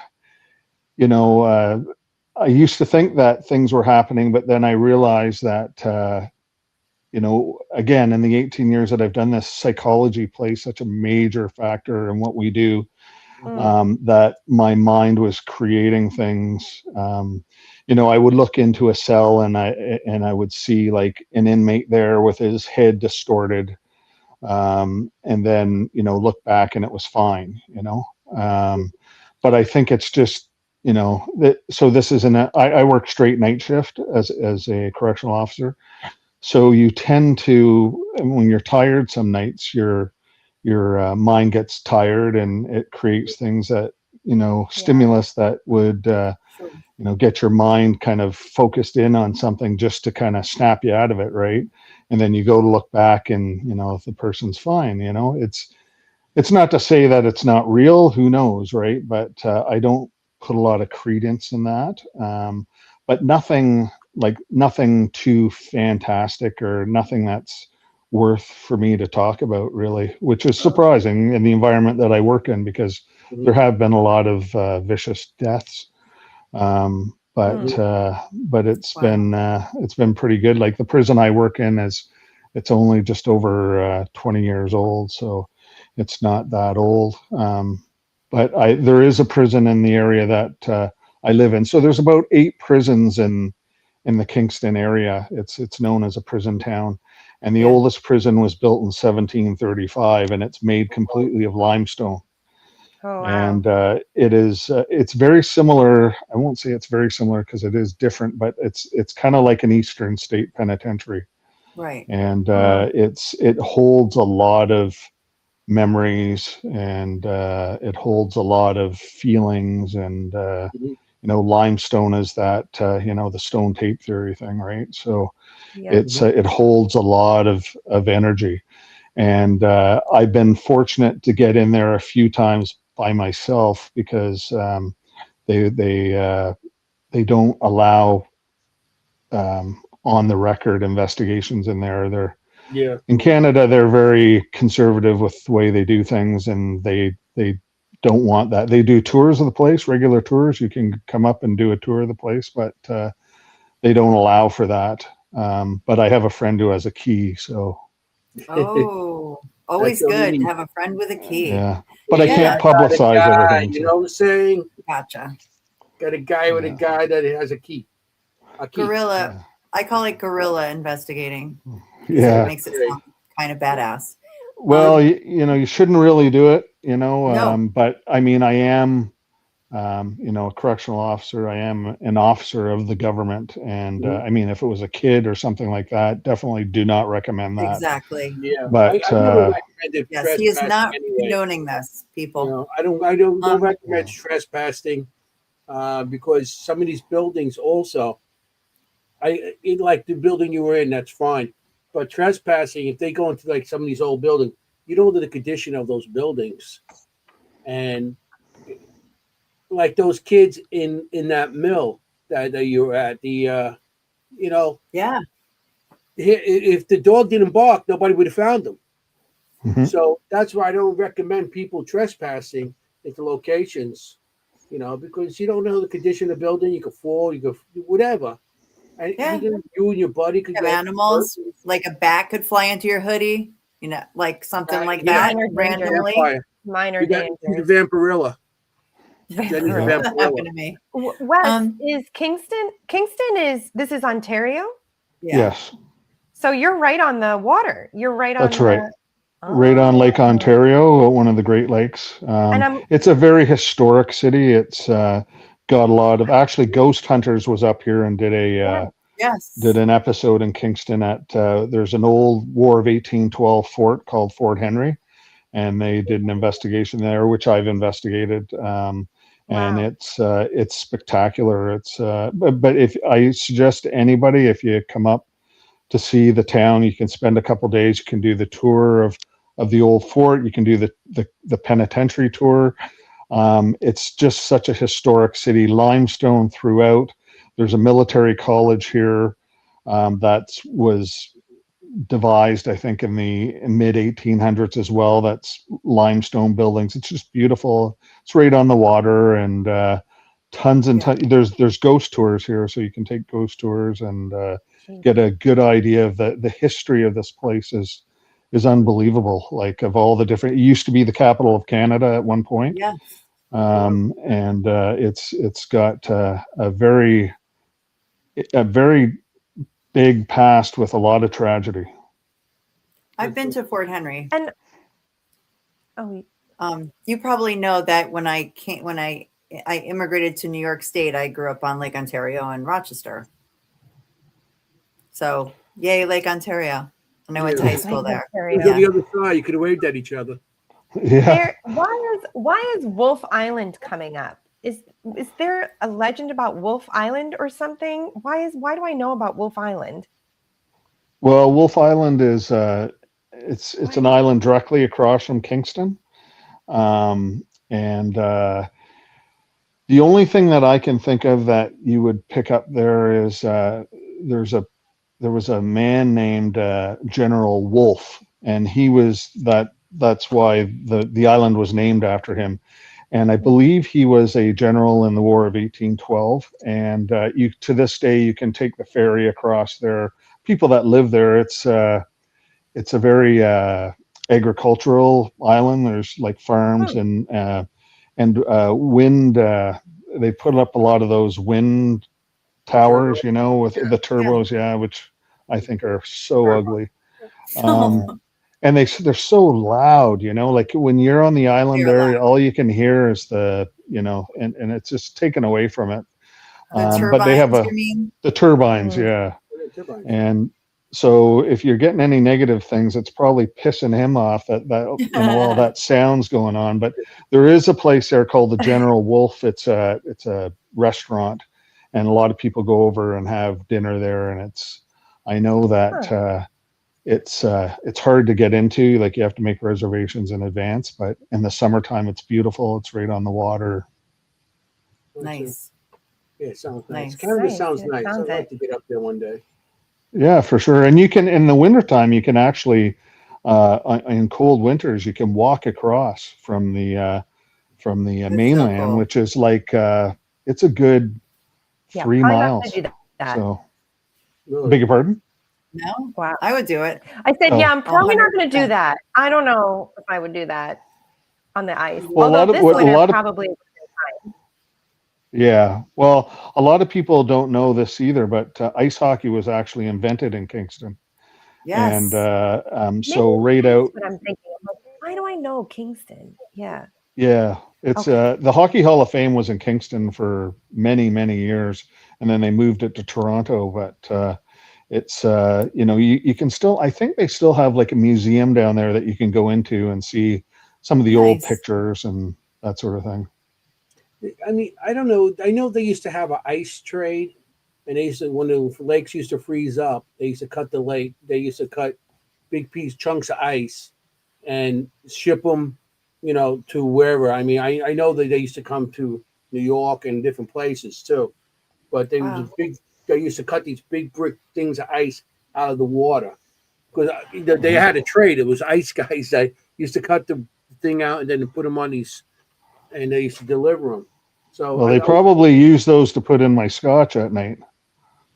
I used to think that things were happening, but then I realized that, again, in the 18 years that I've done this, psychology plays such a major factor in what we do, that my mind was creating things. I would look into a cell and I would see like an inmate there with his head distorted, and then, look back and it was fine, but I think it's just, so this is I work straight night shift as a correctional officer. So you tend to, when you're tired some nights, your mind gets tired and it creates things that, stimulus that would Sure. get your mind kind of focused in on something just to kind of snap you out of it, right? And then you go to look back and if the person's fine, it's not to say that it's not real, who knows, right? But I don't put a lot of credence in that. But nothing too fantastic or nothing that's worth for me to talk about, really, which is surprising in the environment that I work in, because there have been a lot of vicious deaths. But it's been pretty good. Like the prison I work in it's only just over 20 years old, so it's not that old. But there is a prison in the area that I live in. So there's about 8 prisons in the Kingston area. It's known as a prison town. And the oldest prison was built in 1735, and it's made completely of limestone. Oh, wow. And it's very similar. I won't say it's very similar because it is different, but it's kind of like an Eastern State Penitentiary. Right. And it holds a lot of memories, and it holds a lot of feelings, and limestone is that the stone tape theory thing, right? So it holds a lot of energy. And I've been fortunate to get in there a few times by myself, because they don't allow on the record investigations in there. In Canada, they're very conservative with the way they do things, and they don't want that. They do tours of the place, regular tours. You can come up and do a tour of the place, but they don't allow for that. But I have a friend who has a key, so. Oh, always good to have a friend with a key. Yeah, but I can't publicize everything. You know what I'm saying? Gotcha. Got a guy with a guy that has a key. Guerrilla. Yeah. I call it guerrilla investigating. Yeah. It makes it sound kind of badass. Well, you shouldn't really do it, No. but I mean, I am, a correctional officer. I am an officer of the government. And I mean, if it was a kid or something like that, definitely do not recommend that. Exactly. Yeah. But I never recommended yes, he is not anyway. condoning this, people. I don't recommend trespassing because some of these buildings also, like the building you were in, that's fine. But trespassing, if they go into like some of these old buildings, you know the condition of those buildings. And like those kids in that mill that you were at, yeah. If the dog didn't bark, nobody would have found them. Mm-hmm. So that's why I don't recommend people trespassing into locations, because you don't know the condition of the building. You could fall, you could whatever. And you and your buddy could have animals, like a bat could fly into your hoodie, like something like that randomly. Minor danger. The Vampirilla. Happened to me. Wes, is Kingston this is Ontario? Yeah. Yes. So you're right on the water. You're right on. That's right. Right on Lake Ontario, one of the Great Lakes. It's a very historic city. It's got a lot of, actually, Ghost Hunters was up here and did an episode in Kingston at there's an old War of 1812 fort called Fort Henry, and they did an investigation there, which I've investigated. And it's spectacular. It's but if I suggest to anybody, if you come up to see the town, you can spend a couple days. You can do the tour of the old fort. You can do the penitentiary tour. It's just such a historic city, limestone throughout. There's a military college here that was devised, I think, in the mid 1800s as well. That's limestone buildings. It's just beautiful. It's right on the water, and tons and tons. There's ghost tours here, so you can take ghost tours and get a good idea of the history of this place. Is unbelievable. Like, of all the different, it used to be the capital of Canada at one point. Yeah. And it's got a very big past with a lot of tragedy. I've been to Fort Henry. And you probably know that when I immigrated to New York State, I grew up on Lake Ontario and Rochester. So, yay, Lake Ontario. And I went to high school there. You go the other side, you could have waved at each other. Yeah. Why is Wolf Island coming up? Is there a legend about Wolf Island or something? Why do I know about Wolf Island? Well, Wolf Island is it's an island directly across from Kingston, and the only thing that I can think of that you would pick up there is there was a man named General Wolfe, and he was that's why the island was named after him. And I believe he was a general in the War of 1812. And you to this day you can take the ferry across there. People that live there, it's a very agricultural island. There's like farms and wind. They put up a lot of those wind towers, you know, with the turbos, which I think are so ugly. And they're so loud, you know, like when you're on the island there, all you can hear is and it's just taken away from it. But they have the turbines, and so if you're getting any negative things, it's probably pissing him off that all that sound's going on. But there is a place there called the General Wolfe. It's a restaurant, and a lot of people go over and have dinner there. And I know that it's hard to get into. Like you have to make reservations in advance. But in the summertime, it's beautiful. It's right on the water. Nice. Yeah, it sounds nice. Canada sounds nice. I'd like to get up there one day. Yeah, for sure. And you can, in the wintertime, you can actually, in cold winters, you can walk across from the mainland, so cool. Which is like, it's a good 3 miles. So, really? Beg your pardon? No, wow, I would do it. I said, I'm probably not going to do that. I don't know if I would do that on the ice. Well, probably. Yeah, well, a lot of people don't know this either, but ice hockey was actually invented in Kingston. Yes. And so right out. What I'm thinking. Why do I know Kingston? Yeah. Yeah, it's the Hockey Hall of Fame was in Kingston for many, many years, and then they moved it to Toronto. But it's you can still, I think they still have like a museum down there that you can go into and see some of the old pictures and that sort of thing. I mean, I don't know. I know they used to have an ice trade, and they used to, when the lakes used to freeze up, they used to cut the lake. They used to cut big chunks of ice and ship them, to wherever. I mean, I know that they used to come to New York and different places too, but they used to cut these big brick things of ice out of the water because they had a trade. It was ice guys that used to cut the thing out and then put them on these. And they used to deliver them. So they probably use those to put in my scotch at night.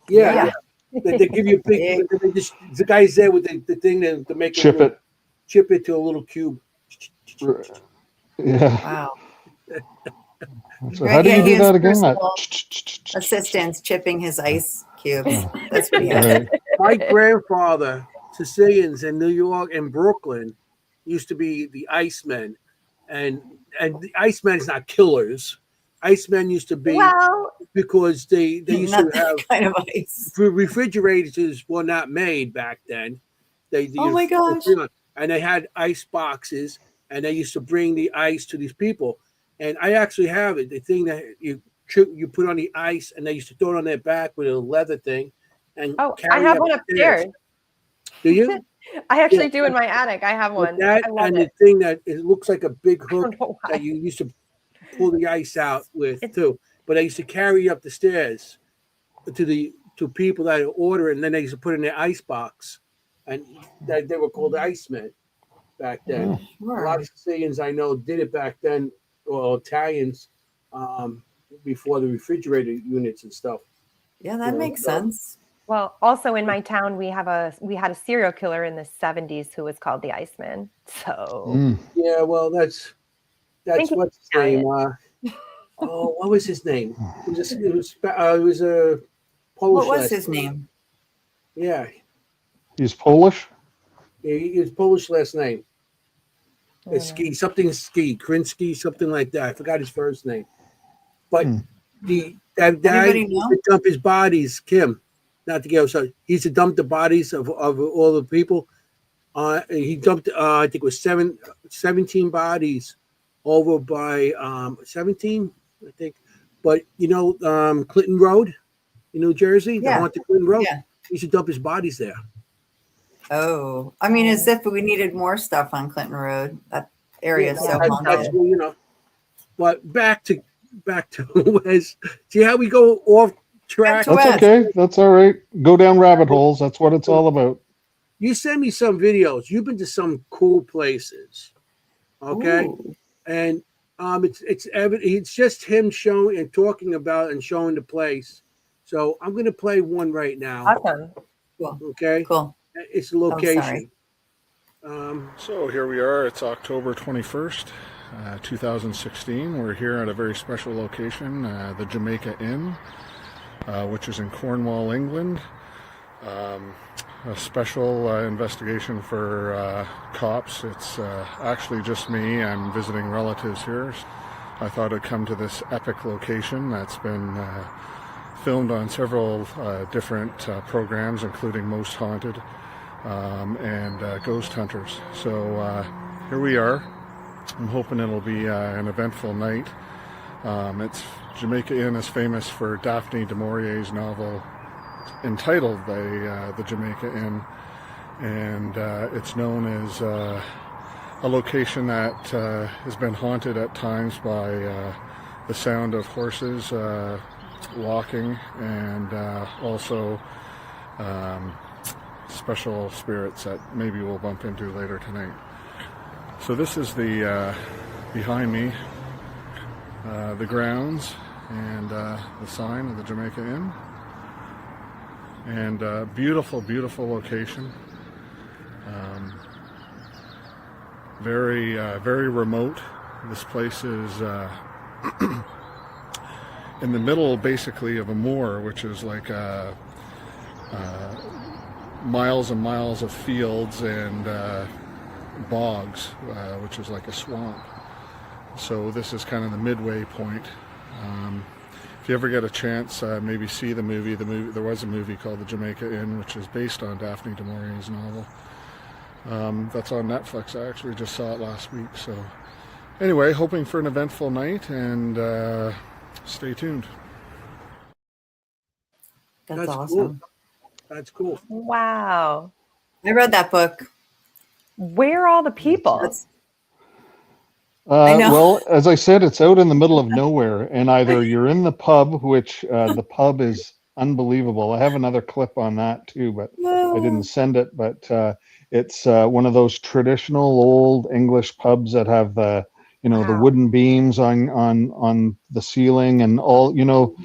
Yeah. They give you a big. The guys there with the thing to make chip it to a little cube. Yeah. Wow. So how do you do that again? Assistants chipping his ice cubes. That's pretty good. Right. My grandfather, Sicilians in New York and Brooklyn, used to be the Icemen. And the Icemen is not killers. Icemen used to be because they used to have kind of ice. Refrigerators were not made back then. Oh my gosh! And they had ice boxes, and they used to bring the ice to these people. And I actually have it. The thing that you put on the ice, and they used to throw it on their back with a leather thing. And I have one upstairs. Do you? I actually do in my attic. I have one. That and the thing that it looks like a big hook that you used to pull the ice out with too. But I used to carry up the stairs to people that order it, and then they used to put it in their ice box, and they were called Icemen back then. A lot of Sicilians I know did it back then, or Italians before the refrigerator units and stuff. Yeah, that makes sense. Well, also in my town, we had a serial killer in the 70s who was called the Iceman. So yeah, well, that's what's his name. What was his name? It was a Polish. What was his name? Yeah, he's Polish. Yeah, his Polish last name. Krinsky, something like that. I forgot his first name. But that guy used to dump his bodies, Kimm. Not to get outside. He used to dump the bodies of all the people He dumped, I think it was 17 bodies over by 17, I think. But Clinton Road in New Jersey, the Yeah. haunted Clinton Road. Yeah. He should dump his bodies there. Oh, I mean, as if we needed more stuff on Clinton Road. That area is so That's haunted. cool. But back to Wes. See how we go off track? Back to That's okay. That's all right. Go down rabbit holes. That's what it's all about. You send me some videos. You've been to some cool places, okay? Ooh. And it's evident. It's just him showing and talking about and showing the place. So I'm going to play one right now. Awesome. Cool. Okay. Cool. It's a Oh, location. So here we are. It's October 21st, 2016. We're here at a very special location, the Jamaica Inn, which is in Cornwall, England. A special investigation for cops. It's actually just me. I'm visiting relatives here. I thought I'd come to this epic location that's been filmed on several different programs, including Most Haunted and Ghost Hunters. So here we are. I'm hoping it'll be an eventful night. Jamaica Inn is famous for Daphne du Maurier's novel entitled The Jamaica Inn, and it's known as a location that has been haunted at times by the sound of horses walking, and also special spirits that maybe we'll bump into later tonight. So this is the behind me, the grounds and the sign of the Jamaica Inn. And beautiful, beautiful location. Very, very remote. This place is in the middle, basically, of a moor, which is like miles and miles of fields and bogs, which is like a swamp. So this is kind of the midway point. If you ever get a chance, maybe see the movie. There was a movie called The Jamaica Inn, which is based on Daphne du Maurier's novel. That's on Netflix. I actually just saw it last week. So anyway, hoping for an eventful night, and stay tuned. That's awesome. Cool. That's cool. Wow. I read that book. Where are all the people? I know. Well, as I said, it's out in the middle of nowhere, and either you're in the pub, which the pub is unbelievable. I have another clip on that too, but I didn't send it. But it's one of those traditional old English pubs that have the the wooden beams on the ceiling and all. Have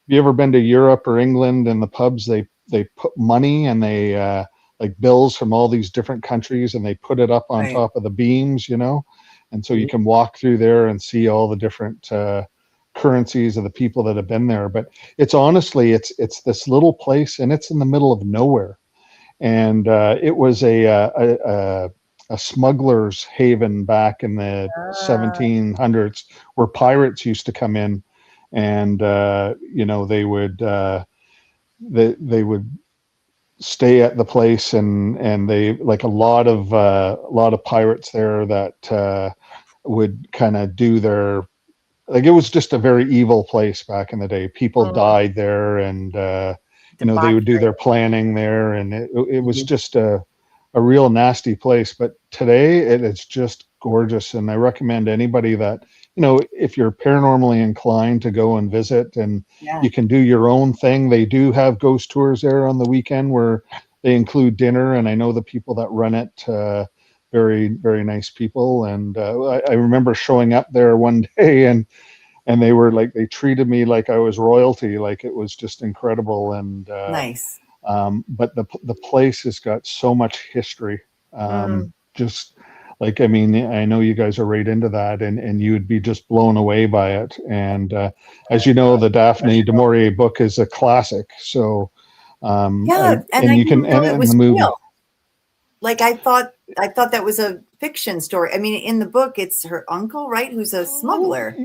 you ever been to Europe or England? And the pubs, they put money and they like bills from all these different countries, and they put it up on top of the beams, and so you can walk through there and see all the different currencies of the people that have been there. But it's honestly, it's this little place, and it's in the middle of nowhere. And it was a smuggler's haven back in the 1700s, where pirates used to come in, and they would stay at the place, and they like a lot of pirates there that would kind of do their, like, it was just a very evil place back in the day. People died there, and they would do their planning there, and it was just a real nasty place. But today it is just gorgeous, and I recommend anybody that if you're paranormally inclined to go and visit, and you can do your own thing. They do have ghost tours there on the weekend where they include dinner, and I know the people that run it, very, very nice people. And I remember showing up there one day, and they were like, they treated me like I was royalty, like it was just incredible. And nice. But the place has got so much history. Just like, I mean, I know you guys are right into that, and you would be just blown away by it. And as you know, the Daphne du Maurier book is a classic. So and you can, and the movie. Real. Like I thought that was a fiction story. I mean, in the book, it's her uncle, right, who's a smuggler.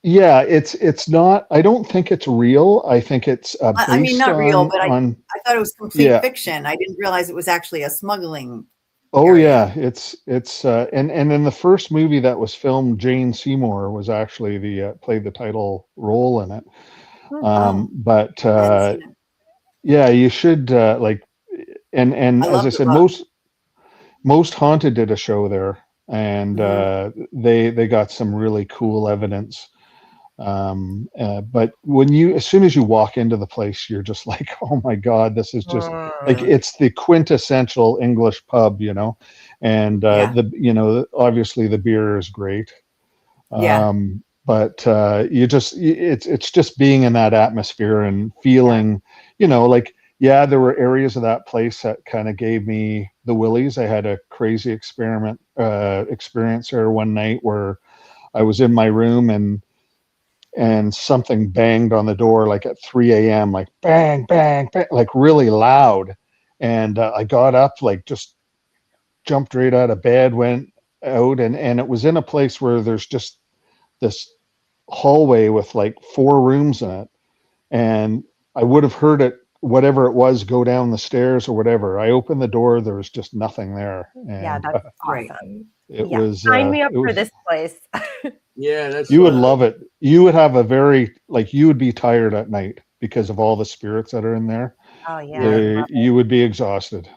Yeah, it's not. I don't think it's real. I think it's. Based I mean, not real, but I thought it was complete fiction. I didn't realize it was actually a smuggling Oh area. yeah, and in the first movie that was filmed, Jane Seymour was actually the played the title role in it. Oh, But I haven't seen it. yeah, you should like, and I as I love the said, book. most Haunted did a show there, and Mhm. they got some really cool evidence. But as soon as you walk into the place, you're just like, oh my God, this is just like, Mhm. it's the quintessential English pub, you know, and Yeah. obviously the beer is great. Yeah. But it's just being in that atmosphere and Yeah. feeling, like, yeah, there were areas of that place that kind of gave me the willies. I had a crazy experience there one night where I was in my room and something banged on the door like at 3 a.m., like bang, bang, bang, like really loud. And I got up, like just jumped right out of bed, went out, and it was in a place where there's just this hallway with like 4 rooms in it. And I would have heard it, whatever it was, go down the stairs or whatever. I opened the door, there was just nothing there. Yeah, And that's Right. awesome. it Yeah. was, Sign me up it for was, this place. Yeah, that's you would fun. love it. You would have a very, like, you would be tired at night because of all the spirits that are in there. Oh yeah. You would be exhausted.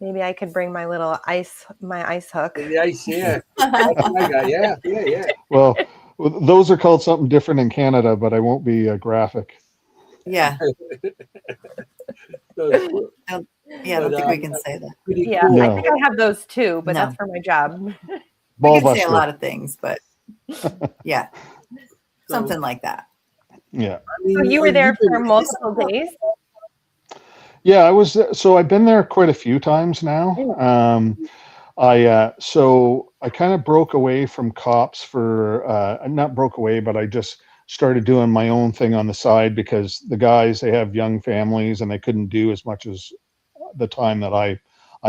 Maybe I could bring my little ice hook. The ice, yeah. That's what I got. Yeah, yeah, yeah. Well, those are called something different in Canada, but I won't be graphic. Yeah. So it's cool. Yeah, I But, don't think we can say that. pretty Yeah, cool. I No. think I have those too, but No. that's for my job. We can say a Ballbuster. lot of things, but yeah, So, something like that. Yeah. I mean, So you were there you've been- for multiple days? Yeah, so I've been there quite a few times now. So I kind of broke away from cops for, not broke away, but I just started doing my own thing on the side because the guys, they have young families and they couldn't do as much as the time that I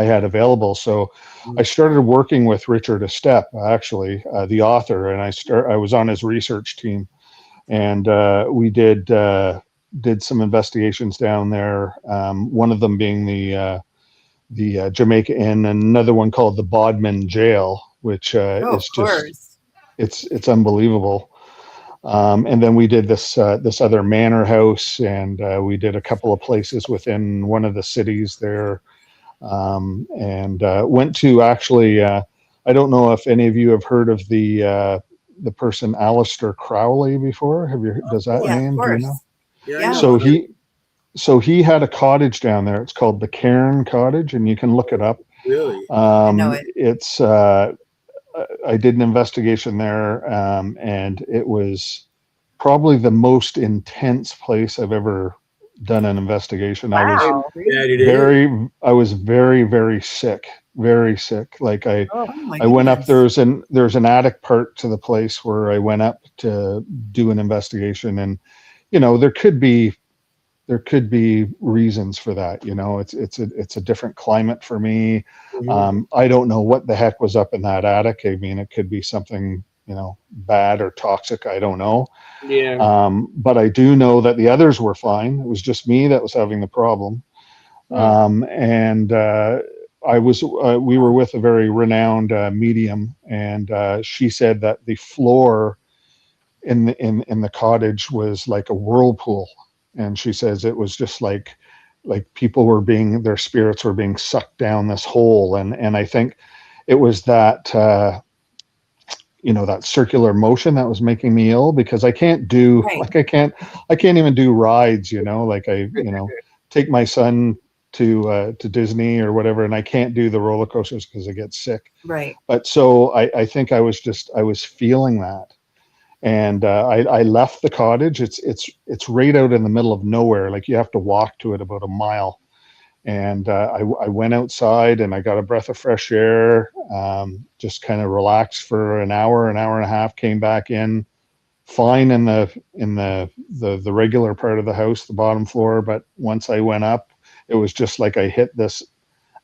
had available. So I started working with Richard Estep, actually, the author, and I was on his research team, and we did some investigations down there. One of them being the Jamaica Inn, and another one called the Bodmin Jail, which Oh, is of course. it's unbelievable. And then we did this other manor house, and we did a couple of places within one of the cities there, and went to actually. I don't know if any of you have heard of the person Aleister Crowley before. Does that Yeah, name? of Do you course. know? Yeah, Yeah. I know. So he had a cottage down there. It's called the Cairn Cottage, and you can look it up. Really? know it. It's I did an investigation there, and it was probably the most intense place I've ever done an investigation. Wow. Yeah, it is. I was very, very sick, very sick. Like Oh, Oh my I went up, goodness. there's an attic part to the place where I went up to do an investigation, and there could be reasons for that. It's a different climate for me. Mhm. I don't know what the heck was up in that attic. I mean, it could be something, bad or toxic. I don't know. Yeah. But I do know that the others were fine. It was just me that was having the problem. And we were with a very renowned medium, and she said that the floor in the cottage was like a whirlpool, and she says it was just like people their spirits were being sucked down this hole, and I think it was that that circular motion that was making me ill, because I can't do Right. I can't even do rides, like I take my son to Disney or whatever, and I can't do the roller coasters because I get sick. Right. But so I think I was feeling that. And I left the cottage. It's right out in the middle of nowhere. Like, you have to walk to it about a mile. And I went outside and I got a breath of fresh air. Just kind of relaxed for an hour and a half. Came back in, fine in the regular part of the house, the bottom floor. But once I went up, it was just like I hit this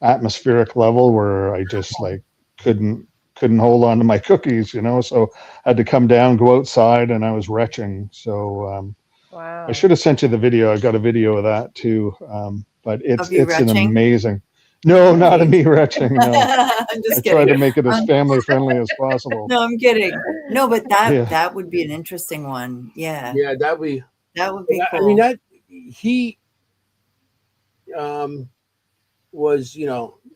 atmospheric level where I just like couldn't hold on to my cookies, so I had to come down, go outside, and I was retching. So wow. I should have sent you the video. I got a video of that too. But Of you it's an retching? amazing, No, not a me retching. No, I'm just I try to kidding. make it as family friendly as possible. No, I'm kidding. No, but Yeah. that would be an interesting one. Yeah, Yeah, that we. that would be I cool. mean, that he was,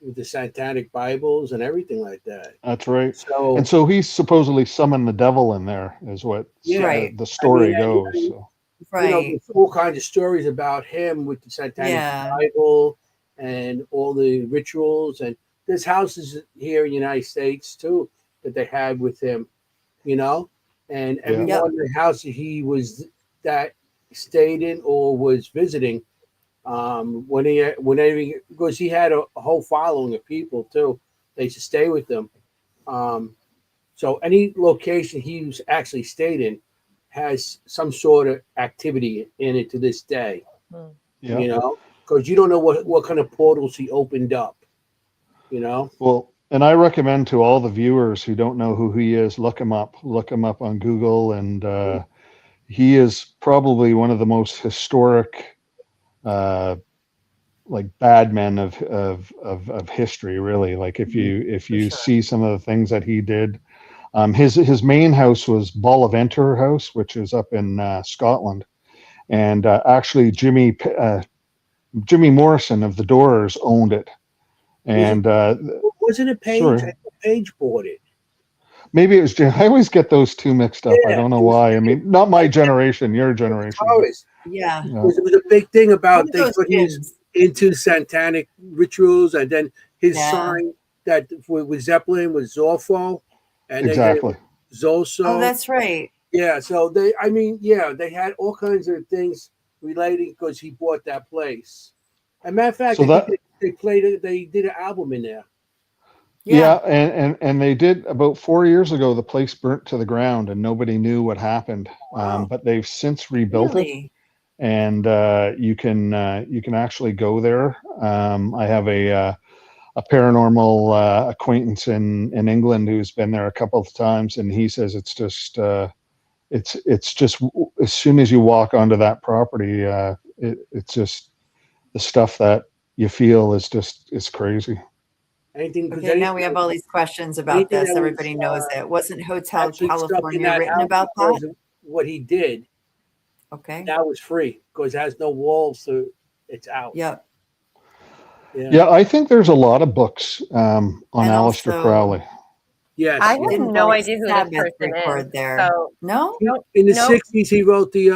with the satanic Bibles and everything like that. That's right. So, And so he supposedly summoned the devil in there, is what Yeah. Right. the story I mean, goes. So. Right. there's all kinds of stories about him with the satanic Yeah. Bible and all the rituals. And there's houses here in the United States too that they had with him, and every Yeah. one of the houses that stayed in or was visiting, because he had a whole following of people too. They used to stay with them. So any location he's actually stayed in has some sort of activity in it to this day. Yeah. Because you don't know what kind of portals he opened up. Well, and I recommend to all the viewers who don't know who he is, look him up on Google, and he is probably one of the most historic, like bad men of history. Really, like if you sure. see some of the things that he did. His main house was Bolaventer House, which is up in Scotland, and actually Jimmy Morrison of the Doors owned it. And wasn't it Page? sorry. I think Page bought it. Maybe it was Jim. I always get those two mixed up. I Yeah, don't know it was- why. I mean, not my generation, your generation. but, Yeah. you know. It was a big thing about One of they those put his kids. into satanic rituals, and then his Yeah. sign that with Zeppelin was Zolfo, and Exactly. they had Zolso. Oh, that's right. Yeah, so they had all kinds of things relating because he bought that place. As a matter of fact, So I think they did an album in there. Yeah, and they did about 4 years ago. The place burnt to the ground, and nobody knew what happened. Wow. But they've since rebuilt it, Really? and you can actually go there. I have a paranormal acquaintance in England who's been there a couple of times, and he says it's just it's just as soon as you walk onto that property, it's just the stuff that you feel it's crazy. Okay, now we have all these questions about anything this. that was, Everybody knows it. Wasn't Hotel actually stuck in California that written house about because that? of what he did. Okay. That was free because it has no walls, so it's out. Yep. Yeah, I think there's a lot of books on And Aleister also- Crowley. Yes. I have Didn't no like idea who Sabbath this person record is. there. So No? In the no. 60s, he wrote the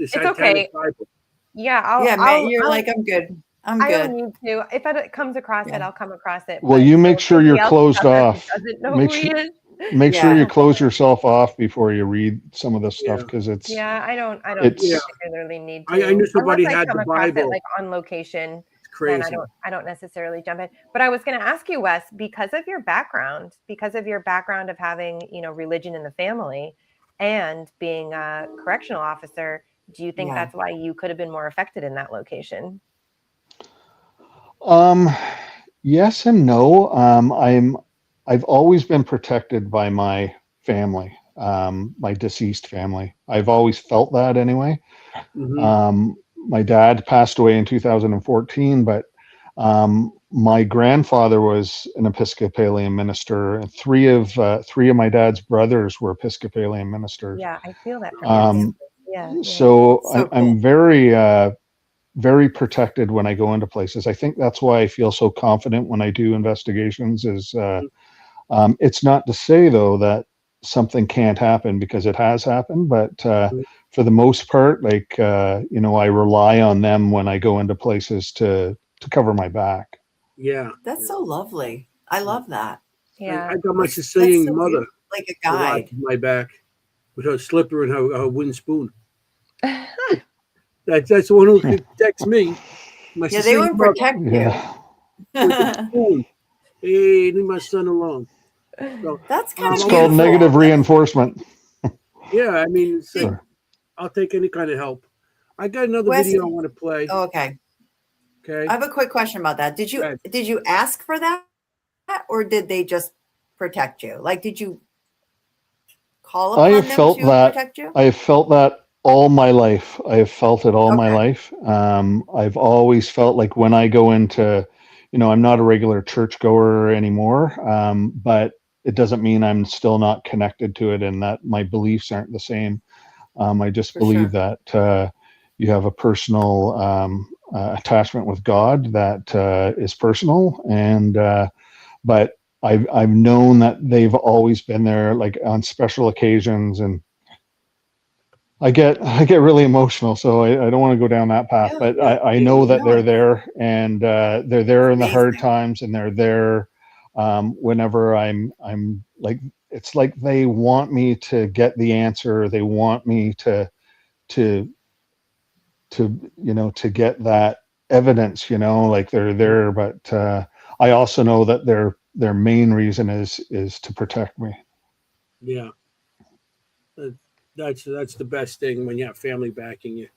Satanic okay. Bible. yeah, I'll, Yeah, I'll, Matt, you're I'll- like, I'm good. I'm I good. don't need to. If it comes across it, Yeah. I'll come across it. Well, but you so make if sure anybody you're else closed out there who off. Doesn't know Make who sure- he is. Make sure Yeah. you close yourself off before you read some of this stuff because it's Yeah, I don't It's- particularly need to. I knew somebody Unless I had come the across it Bible. like on location. It's Then crazy. I don't necessarily jump in. But I was going to ask you, Wes, because of your background of having, religion in the family and being a correctional officer, do you think Yeah. that's why you could have been more affected in that location? Yes and no. I've always been protected by my family, my deceased family. I've always felt that anyway. Mhm. My dad passed away in 2014, but my grandfather was an Episcopalian minister, and three of my dad's brothers were Episcopalian ministers. Yeah, I feel that from your family. Yeah. So So I'm very protected when I go into places. I think that's why I feel so confident when I do investigations. It's not to say though that something can't happen, because it has happened, but for the most part, like I rely on them when I go into places to cover my back. Yeah. That's so lovely. I love that. Yeah. I got my That's Sicilian so mother beautiful, like a to watch guide. my back with her slipper and her wooden spoon. That's the one who protects me. My Yeah, they Sicilian wouldn't mother protect Yeah. with the spoon. Hey, leave my son alone. So, That's kind It's of called beautiful. negative reinforcement. yeah, I mean, it's like, Sure. I'll take any kind of help. I got another Wes- video I want to play. Oh, okay. Okay. I have a quick question about that. Did Go ahead. you ask for that, or did they just protect you? Like, did you call I upon have them felt to that. protect you? I have felt that all my life. I have felt it all my Okay. life. I've always felt like when I go into, I'm not a regular churchgoer anymore, but it doesn't mean I'm still not connected to it and that my beliefs aren't the same. I just believe that you have a personal attachment with God that is personal, and but I've known that they've always been there, like on special occasions, and I get really emotional, so I don't want to go down that path. Yeah, But yeah. I know that No, they're there, and they're there in the hard amazing. times, and they're there whenever I'm like, it's like they want me to get the answer. They want me to to to get that evidence. Like they're there, but I also know that their main reason is to protect me. Yeah. That's the best thing when you have family backing you.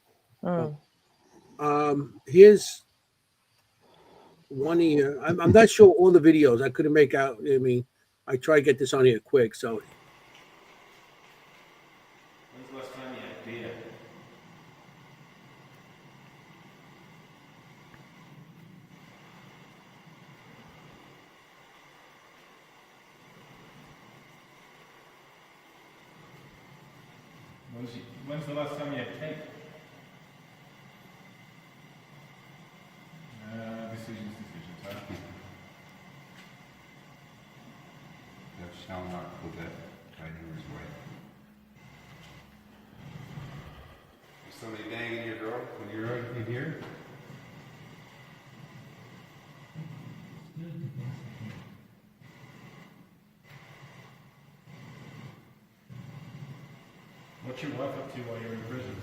Here's one of your. I'm not sure all the videos. I couldn't make out. I mean, I try to get this on here quick. So. When's the last time you had beer? When's the last time you had cake? Decisions, huh? Thou shalt not covet thy neighbor's wife. Is somebody banging your door when you're out in here? What's your wife up to while you're in prison?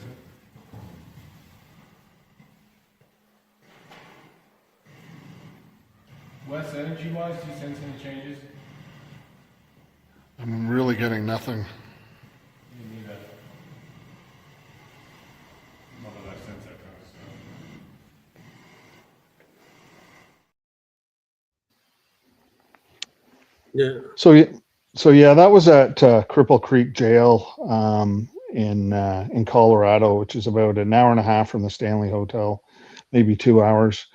Wes, energy-wise, do you sense any changes? I'm really getting nothing. You need that. Not that I sense that kind of stuff. Yeah. So yeah, that was at Cripple Creek Jail in Colorado, which is about an hour and a half from the Stanley Hotel, maybe 2 hours.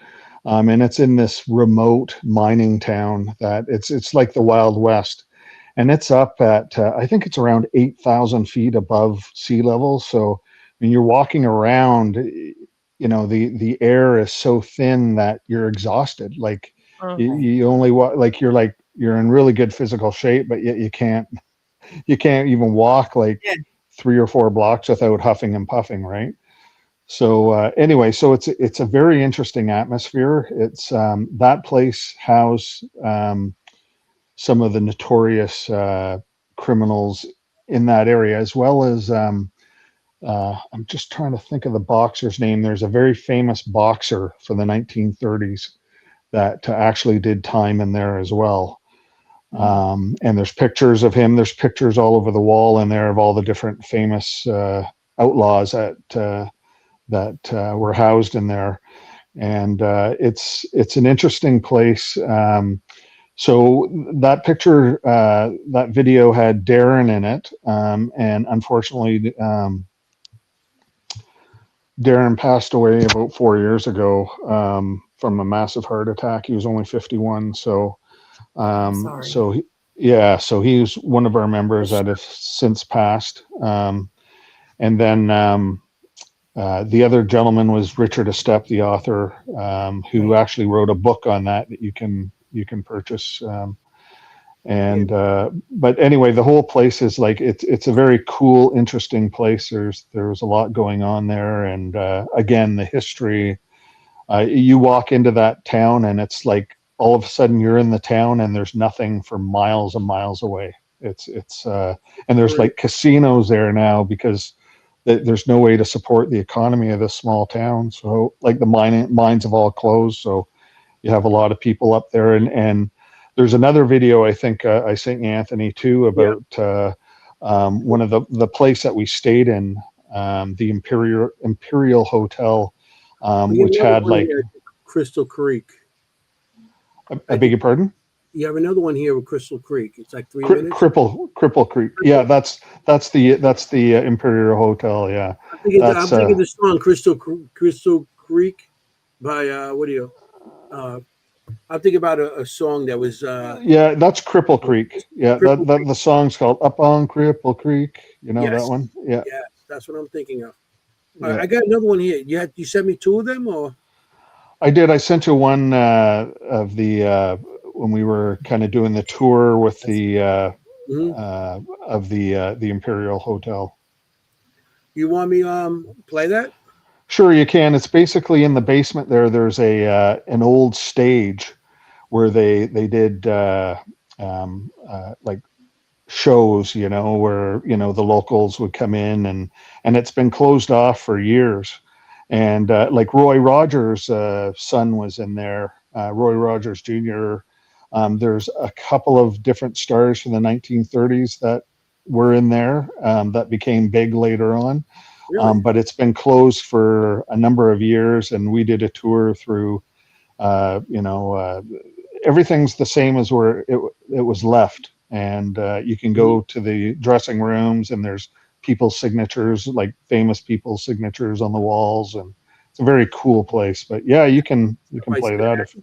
And it's in this remote mining town that it's like the Wild West, and it's up at I think it's around 8,000 feet above sea level. So when you're walking around, the air is so thin that you're exhausted. Like you only walk, like you're in really good physical shape, but yet you can't even walk like 3 or 4 blocks without huffing and puffing, right? So anyway, so it's a very interesting atmosphere. It's that place housed some of the notorious criminals in that area, as well as I'm just trying to think of the boxer's name. There's a very famous boxer from the 1930s that actually did time in there as well. And there's pictures of him. There's pictures all over the wall in there of all the different famous outlaws that were housed in there, and it's an interesting place. So that picture, that video had Darren in it, and unfortunately, Darren passed away about 4 years ago from a massive heart attack. He was only 51. So, Sorry. so he's one of our members that has since passed. And then the other gentleman was Richard Estep, the author, who actually wrote a book on that you can purchase. But anyway, the whole place is like it's a very cool, interesting place. There's a lot going on there, and again, the history. You walk into that town, and it's like all of a sudden you're in the town, and there's nothing for miles and miles away. It's and there's like casinos there now because there's no way to support the economy of this small town. So like the mines have all closed. So you have a lot of people up there, and there's another video I think I sent Anthony too about one of the place that we stayed in, the Imperial Hotel, which had like Crystal Creek. I beg your pardon? You have another one here with Crystal Creek. It's like 3 minutes. Cripple Creek. Yeah, that's the Imperial Hotel. Yeah, I'm thinking the song Crystal Creek by I'm thinking about a song that was Yeah, that's Cripple Creek. Yeah, Cripple that Creek. the song's called "Up on Cripple Creek." You know that Yes. one? Yeah, Yes, that's what I'm thinking of. yeah. I got another one here. You sent me two of them, or I did. I sent you one of the when we were kind of doing the tour with the Mhm. of the Imperial Hotel. You want me play that? Sure, you can. It's basically in the basement there. There's a an old stage where they did like shows, you know, where the locals would come in, and it's been closed off for years. And like Roy Rogers' son was in there, Roy Rogers Jr. There's a couple of different stars from the 1930s that were in there that became big later on. Really? But it's been closed for a number of years, and we did a tour through, everything's the same as where it was left. And you can go to the dressing rooms, and there's people's signatures, like famous people's signatures on the walls, and it's a very cool place. But yeah, you can I play said that that. if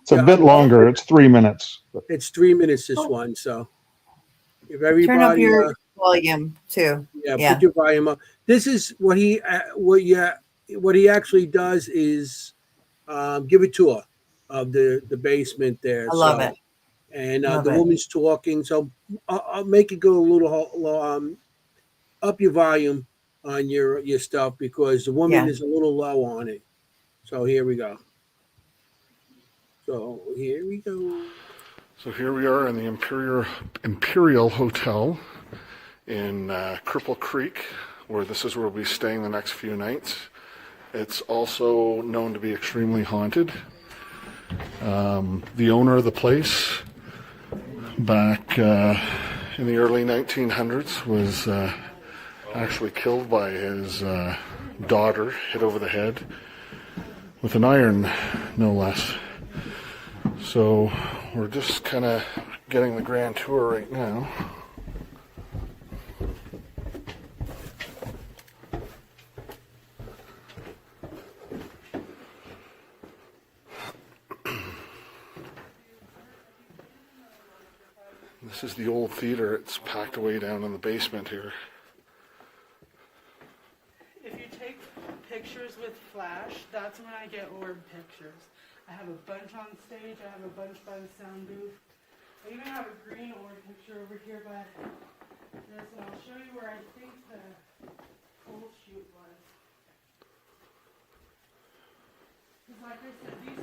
it's a Yeah, bit longer. It's 3 minutes. But it's 3 minutes this one. So if Turn up everybody, your volume too. yeah, Yeah. put your volume up. This is what he actually does is give a tour of the basement there. I love So it. and Love the it. woman's talking. So I'll make it go a little up your volume on your stuff because the woman Yeah. is a little low on it. So here we go. So here we go. So here we are in the Imperial Hotel in Cripple Creek, where this is where we'll be staying the next few nights. It's also known to be extremely haunted. The owner of the place, back in the early 1900s, was actually killed by his daughter, hit over the head with an iron, no less. So we're just kind of getting the grand tour right now. This is the old theater. It's packed away down in the basement here. If you take pictures with flash, that's when I get orb pictures. I have a bunch on stage, I have a bunch by the sound booth. I even have a green orb picture over here by this, and I'll show you where I think the full shoot was. Because like I said, this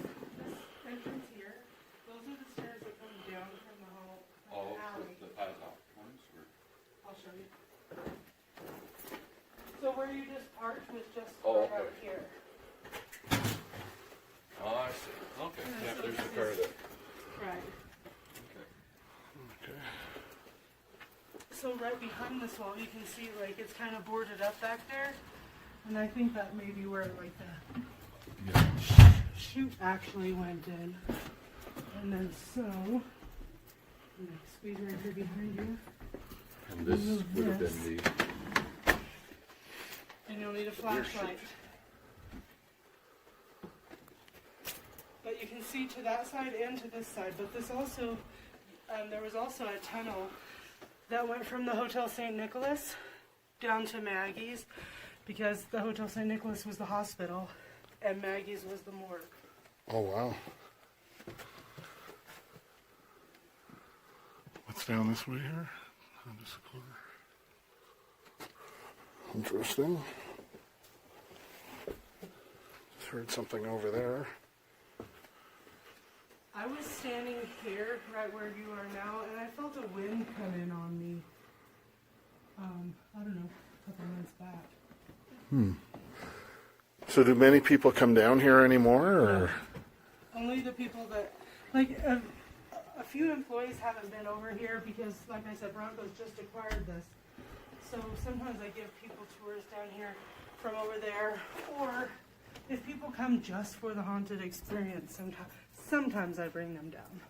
entrance here, those are the stairs that come down from the hall, from the alley. the padlock ones? I'll show you. So where you just parked was just Oh, right okay. out here. Oh, I see. Okay. And Yeah, so there's this a car is- there. Right. So right behind this wall, you can see like it's kind of boarded up back there, and I think that may be where like the chute actually went in. And then so, I'm gonna squeeze right here behind you, And this Move would have this. been the. and you'll need a flashlight. But you can see to that side and to this side. But this also, there was also a tunnel that went from the Hotel St. Nicholas down to Maggie's, because the Hotel St. Nicholas was the hospital and Maggie's was the morgue. Oh, wow. What's down this way here? On this corner. Interesting. Just heard something over there. I was standing here, right where you are now, and I felt a wind come in on me. I don't know, a couple months back. So do many people come down here anymore, or? Only the people that, like, a few employees haven't been over here because, like I said, Broncos just acquired this. So sometimes I give people tours down here from over there, or if people come just for the haunted experience, sometimes I bring them down.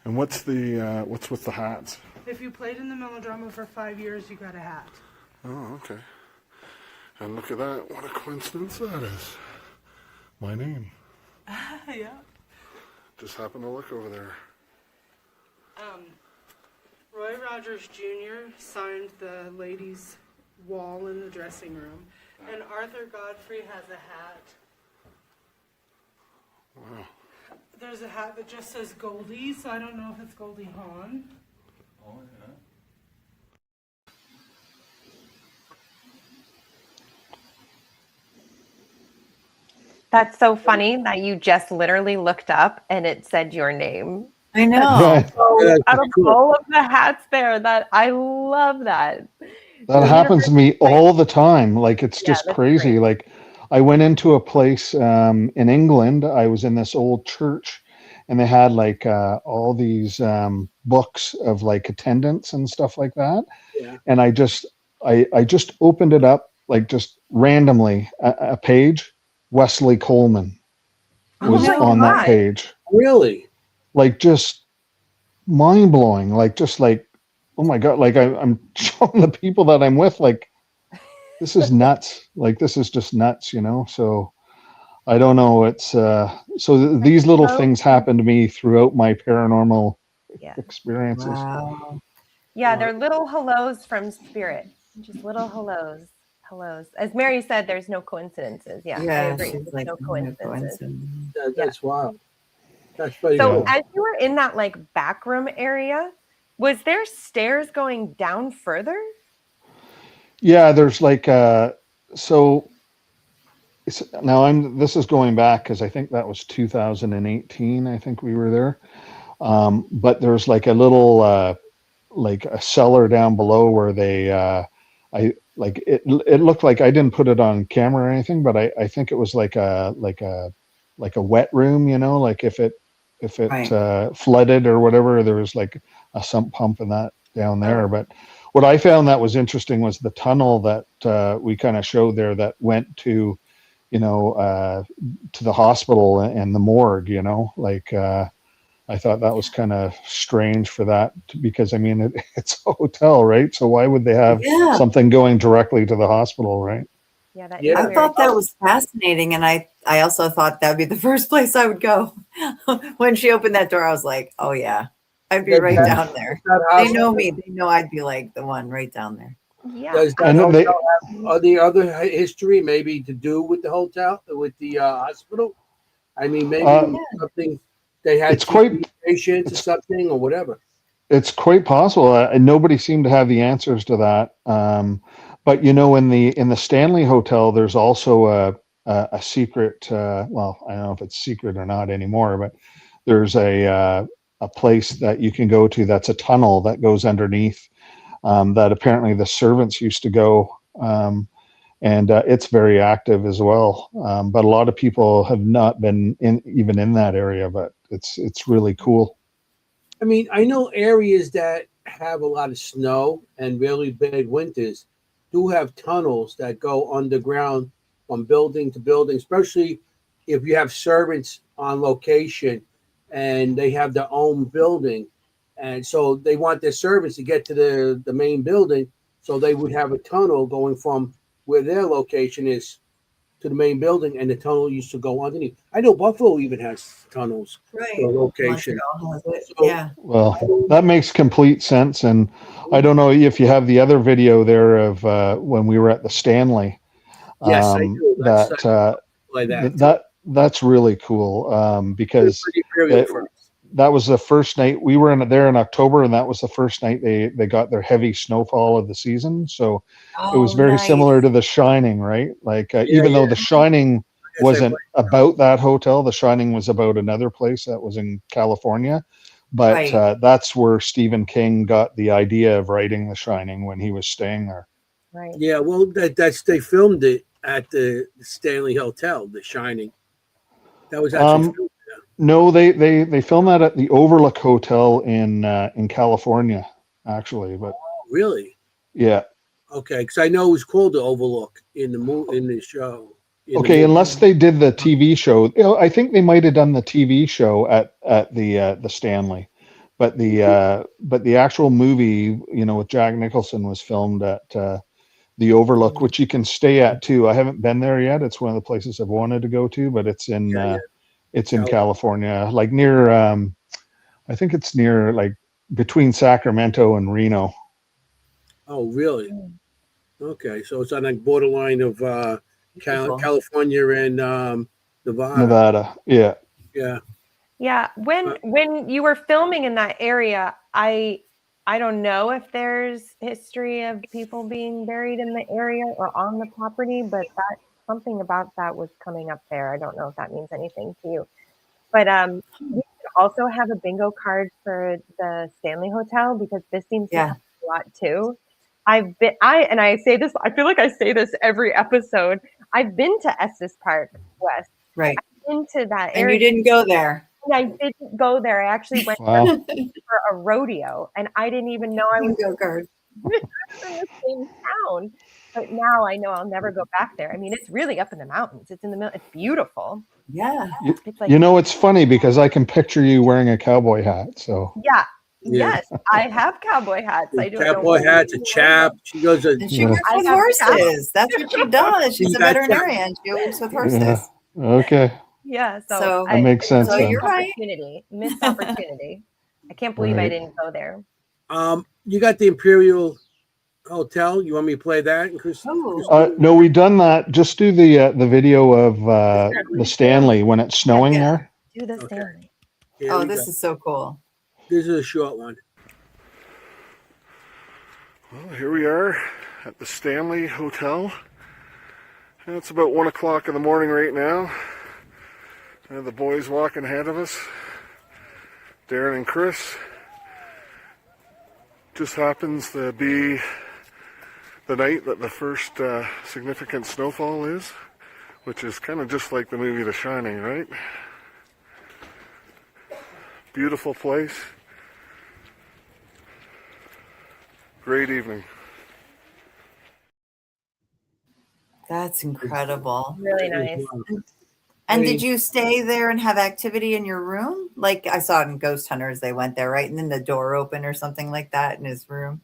And what's with the hats? If you played in the melodrama for 5 years, you got a hat. Oh, okay. And look at that. What a coincidence that is. My name. Yeah. just happened to look over there. Roy Rogers Jr. signed the ladies' wall in the dressing room, and Arthur Godfrey has a hat. Wow. There's a hat that just says Goldie, so I don't know if it's Goldie Hawn. Oh, yeah. That's so funny that you just literally looked up and it said your name. I know. Yeah, Yeah, Out of cool. all of the hats there, that I love that. that happens to me all the time. Like, it's Yeah, just that's crazy. great. Like, I went into a place in England. I was in this old church, and they had like all these books of like attendance and stuff like that. Yeah. And I just opened it up, like, just randomly, a page. Wesley Coleman was my on that God. page. Really? Like, just mind blowing. Like, just like, oh my God. Like, I'm showing the people that I'm with, like, this is nuts. Like, this is just nuts, you know? So I don't know. It's these little so things happen to me throughout my paranormal Yeah. experiences. Wow. Yeah, they're little hellos from spirit. Just little hellos. Hellos. As Mary said, there's no coincidences. Yeah, I agree. She's There's like, no coincidences. That's wild. That's pretty So cool. as you were in that like back room area, was there stairs going down further? Yeah, there's like so now this is going back because I think that was 2018. I think we were there. But there's like a little like a cellar down below where they I like it looked like, I didn't put it on camera or anything, but I think it was like a wet room, you know, like if it Right. flooded or whatever, there was like a sump pump and that down there. But what I found that was interesting was the tunnel that we kind of showed there that went to, you know, to the hospital and the morgue, you know, like I thought that was kind of strange for that because I mean it's a hotel, right? So why would they have Yeah. something going directly to the hospital, right? Yeah, that Yeah. is I weird. thought that was fascinating, and I also thought that would be the first place I would go. When she opened that door, I was like, oh yeah, I'd be Does right that- down there. That They house- know me. They know I'd be like the one right down there. Yeah. Does that And they, hotel have any other history, maybe to do with the hotel, with the hospital? I mean, maybe something they had it's quite patients or something or whatever. it's quite possible. Nobody seemed to have the answers to that. But you know, in the Stanley Hotel, there's also a secret. Well, I don't know if it's secret or not anymore, but there's a place that you can go to that's a tunnel that goes underneath. That apparently the servants used to go, and it's very active as well. But a lot of people have not been even in that area, but it's really cool. I mean, I know areas that have a lot of snow and really bad winters do have tunnels that go underground from building to building, especially if you have servants on location and they have their own building. And so they want their servants to get to the main building. So they would have a tunnel going from where their location is to the main building, and the tunnel used to go underneath. I know Buffalo even has tunnels Right. for location. Montreal has it. So- Yeah. Well, that makes complete sense. And I don't know if you have the other video there of when we were at the Stanley. Yes, I do. That's really cool because Pretty for us. that was the first night we were there in October, and that was the first night they got their heavy snowfall of the season. So it was very similar to The Shining, right? Like even though The Shining wasn't about that hotel, The Shining was about another place that was in California. But that's where Stephen King got the idea of writing The Shining when he was staying there. Right. Yeah, well, that's they filmed it at the Stanley Hotel, The Shining. That was actually filmed. No, they filmed that at the Overlook Hotel in California, actually. But Really? yeah. Okay, because I know it was called the Overlook in the show. Okay, unless they did the TV show, you know, I think they might have done the TV show at the Stanley, but the actual movie, you know, with Jack Nicholson was filmed at the Overlook, which you can stay at too. I haven't been there yet. It's one of the places I've wanted to go to, but it's in It's in California, like near, I think it's near, like between Sacramento and Reno. Oh, really? Okay, so it's on the borderline of Beautiful. California and Nevada. Nevada. Yeah. Yeah. Yeah, when you were filming in that area, I don't know if there's history of people being buried in the area or on the property, but that something about that was coming up there. I don't know if that means anything to you. But we should also have a bingo card for the Stanley Hotel because this seems to Yeah. happen a lot too. I say this, I feel like I say this every episode. I've been to Estes Park West. Right. Into that And area. you didn't go there. And I didn't go there. I actually went Wow. for a rodeo, and I didn't even know I was Bingo card. in the same town. But now I know I'll never go back there. I mean, it's really up in the mountains. It's in the middle. It's beautiful. Yeah. It's like, You know, it's funny because I can picture you wearing a cowboy hat. So yeah. Yeah. Yes, I have cowboy hats. I don't know. Cowboy hats, a chap. She goes to And she Yeah. works I with have horses. That's what she does. She's a That's veterinarian. She works with horses. Yeah. Okay. Yeah, So- That makes sense. So then. you're right. Missed opportunity. I can't believe I Right. didn't go there. You got the Imperial Hotel. You want me to play that? Chris? Oh. No, we done that. Just do the video of the Stanley when it's snowing Yeah. there. Do the Okay. Stanley. Here Oh, we this go. is so cool. This is a short one. Well, here we are at the Stanley Hotel. And it's about 1 o'clock in the morning right now. And the boys walking ahead of us. Darren and Chris. Just happens to be the night that the first significant snowfall is, which is kind of just like the movie The Shining, right? Beautiful place. Great evening. That's incredible. Really nice. And did you stay there and have activity in your room? Like I saw in Ghost Hunters, they went there, right? And then the door open or something like that in his room.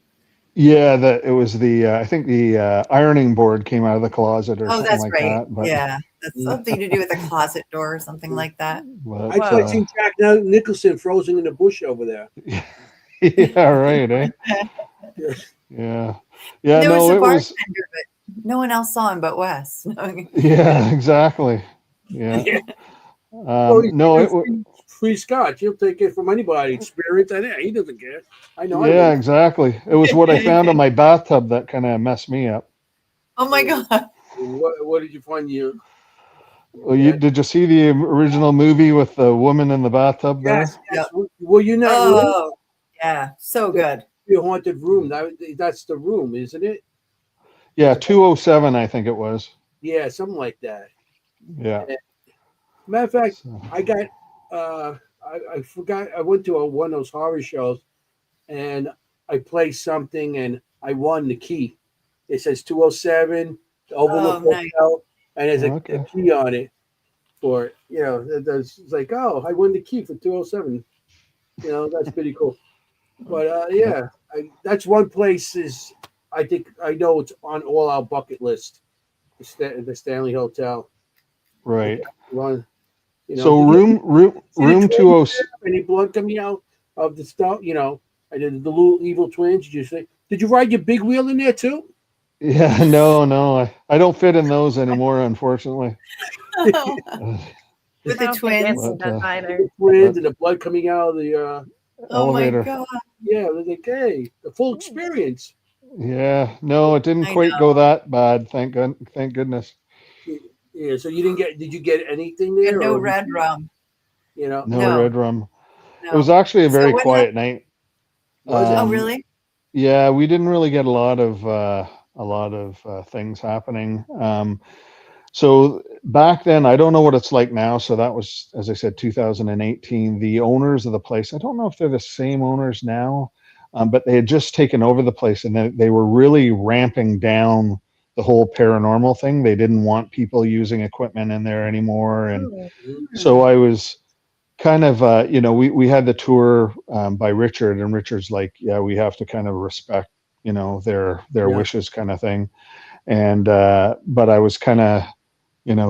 Yeah, it was the I think the ironing board came out of the closet or Oh, something that's like right. that. But, Yeah. That's something to do with a closet door or something like that. but, I tried seeing Jack Nicholson frozen in the bush over there. yeah, right. Eh? Yeah. Yeah. Yeah. There No, was a it was. bartender, but no one else saw him but Wes. Yeah, exactly. Yeah. No, it was. Free scotch. He'll take it from anybody. Experience. He doesn't care. I know. Yeah, exactly. It was what I found in my bathtub that kind of messed me up. Oh my God. What did you find? Well, did you see the original movie with the woman in the bathtub there? Yes. Yes. Well, you know. Oh, yeah. So good. The haunted room. That's the room, isn't it? Yeah, 207, I think it was. Yeah, something like that. Yeah. Matter of fact, So, I got. I forgot. I went to one of those horror shows, and I played something, and I won the key. It says 207 Overlook nice. Hotel, and there's Okay. a key on it. For it's like, oh, I won the key for 207. That's pretty cool. But yeah, that's one place is I think I know it's on all our bucket list. The Stanley Hotel. right. One. So room 207. Any blood coming out of the stuff? I did the little evil twins. Did you ride your big wheel in there too? Yeah, no. I don't fit in those anymore, unfortunately. With I the don't think twins. Nancy does either. The twins and the blood coming out of the Oh my Elevator. God. yeah. They're like, hey, the full experience. Yeah, no, it didn't I quite know. go that bad. Thank goodness. Yeah. So you didn't get? Did you get anything And there? no or- red rum. No, No. red rum. No. It was actually a So very what quiet night. Was it? Oh, really? Yeah, we didn't really get a lot of things happening. So back then, I don't know what it's like now. So that was, as I said, 2018. The owners of the place, I don't know if they're the same owners now, but they had just taken over the place, and they were really ramping down the whole paranormal thing. They didn't want people using equipment in there anymore, and so I was kind of, we had the tour by Richard, and Richard's like, yeah, we have to kind of respect, their Yeah. wishes, kind of thing. And but I was kind of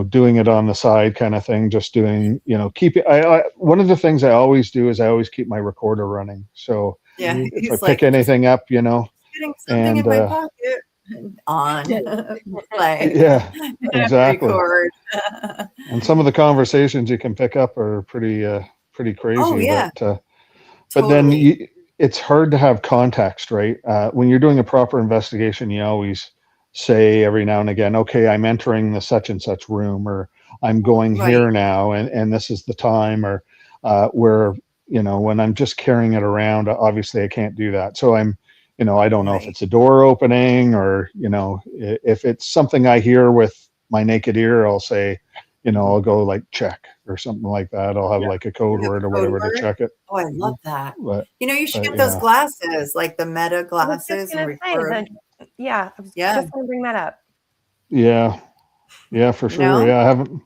doing it on the side kind of thing, just doing, keep it. One of the things I always do is I always keep my recorder running. So Yeah, if I he's pick like, anything up, getting something in and my pocket. On play. yeah, exactly. Record. And some of the conversations you can pick up are pretty crazy. Oh yeah, But then totally. it's hard to have context, right? When you're doing a proper investigation, you always say every now and again, okay, I'm entering the such and such room, or I'm going Right. here now, and this is the time, or where, when I'm just carrying it around, obviously I can't do that. So I don't know if Right. it's a door opening, or, if it's something I hear with my naked ear, I'll say, I'll go like check or something like that. I'll have Yeah. like a code You have word a or code whatever to word? check it. Oh, I love that. But, You should get those yeah. glasses, like the Meta I was glasses, just and gonna say record. that. Yeah, I was Yeah. just gonna bring that up. Yeah, for sure. No? Yeah, Turn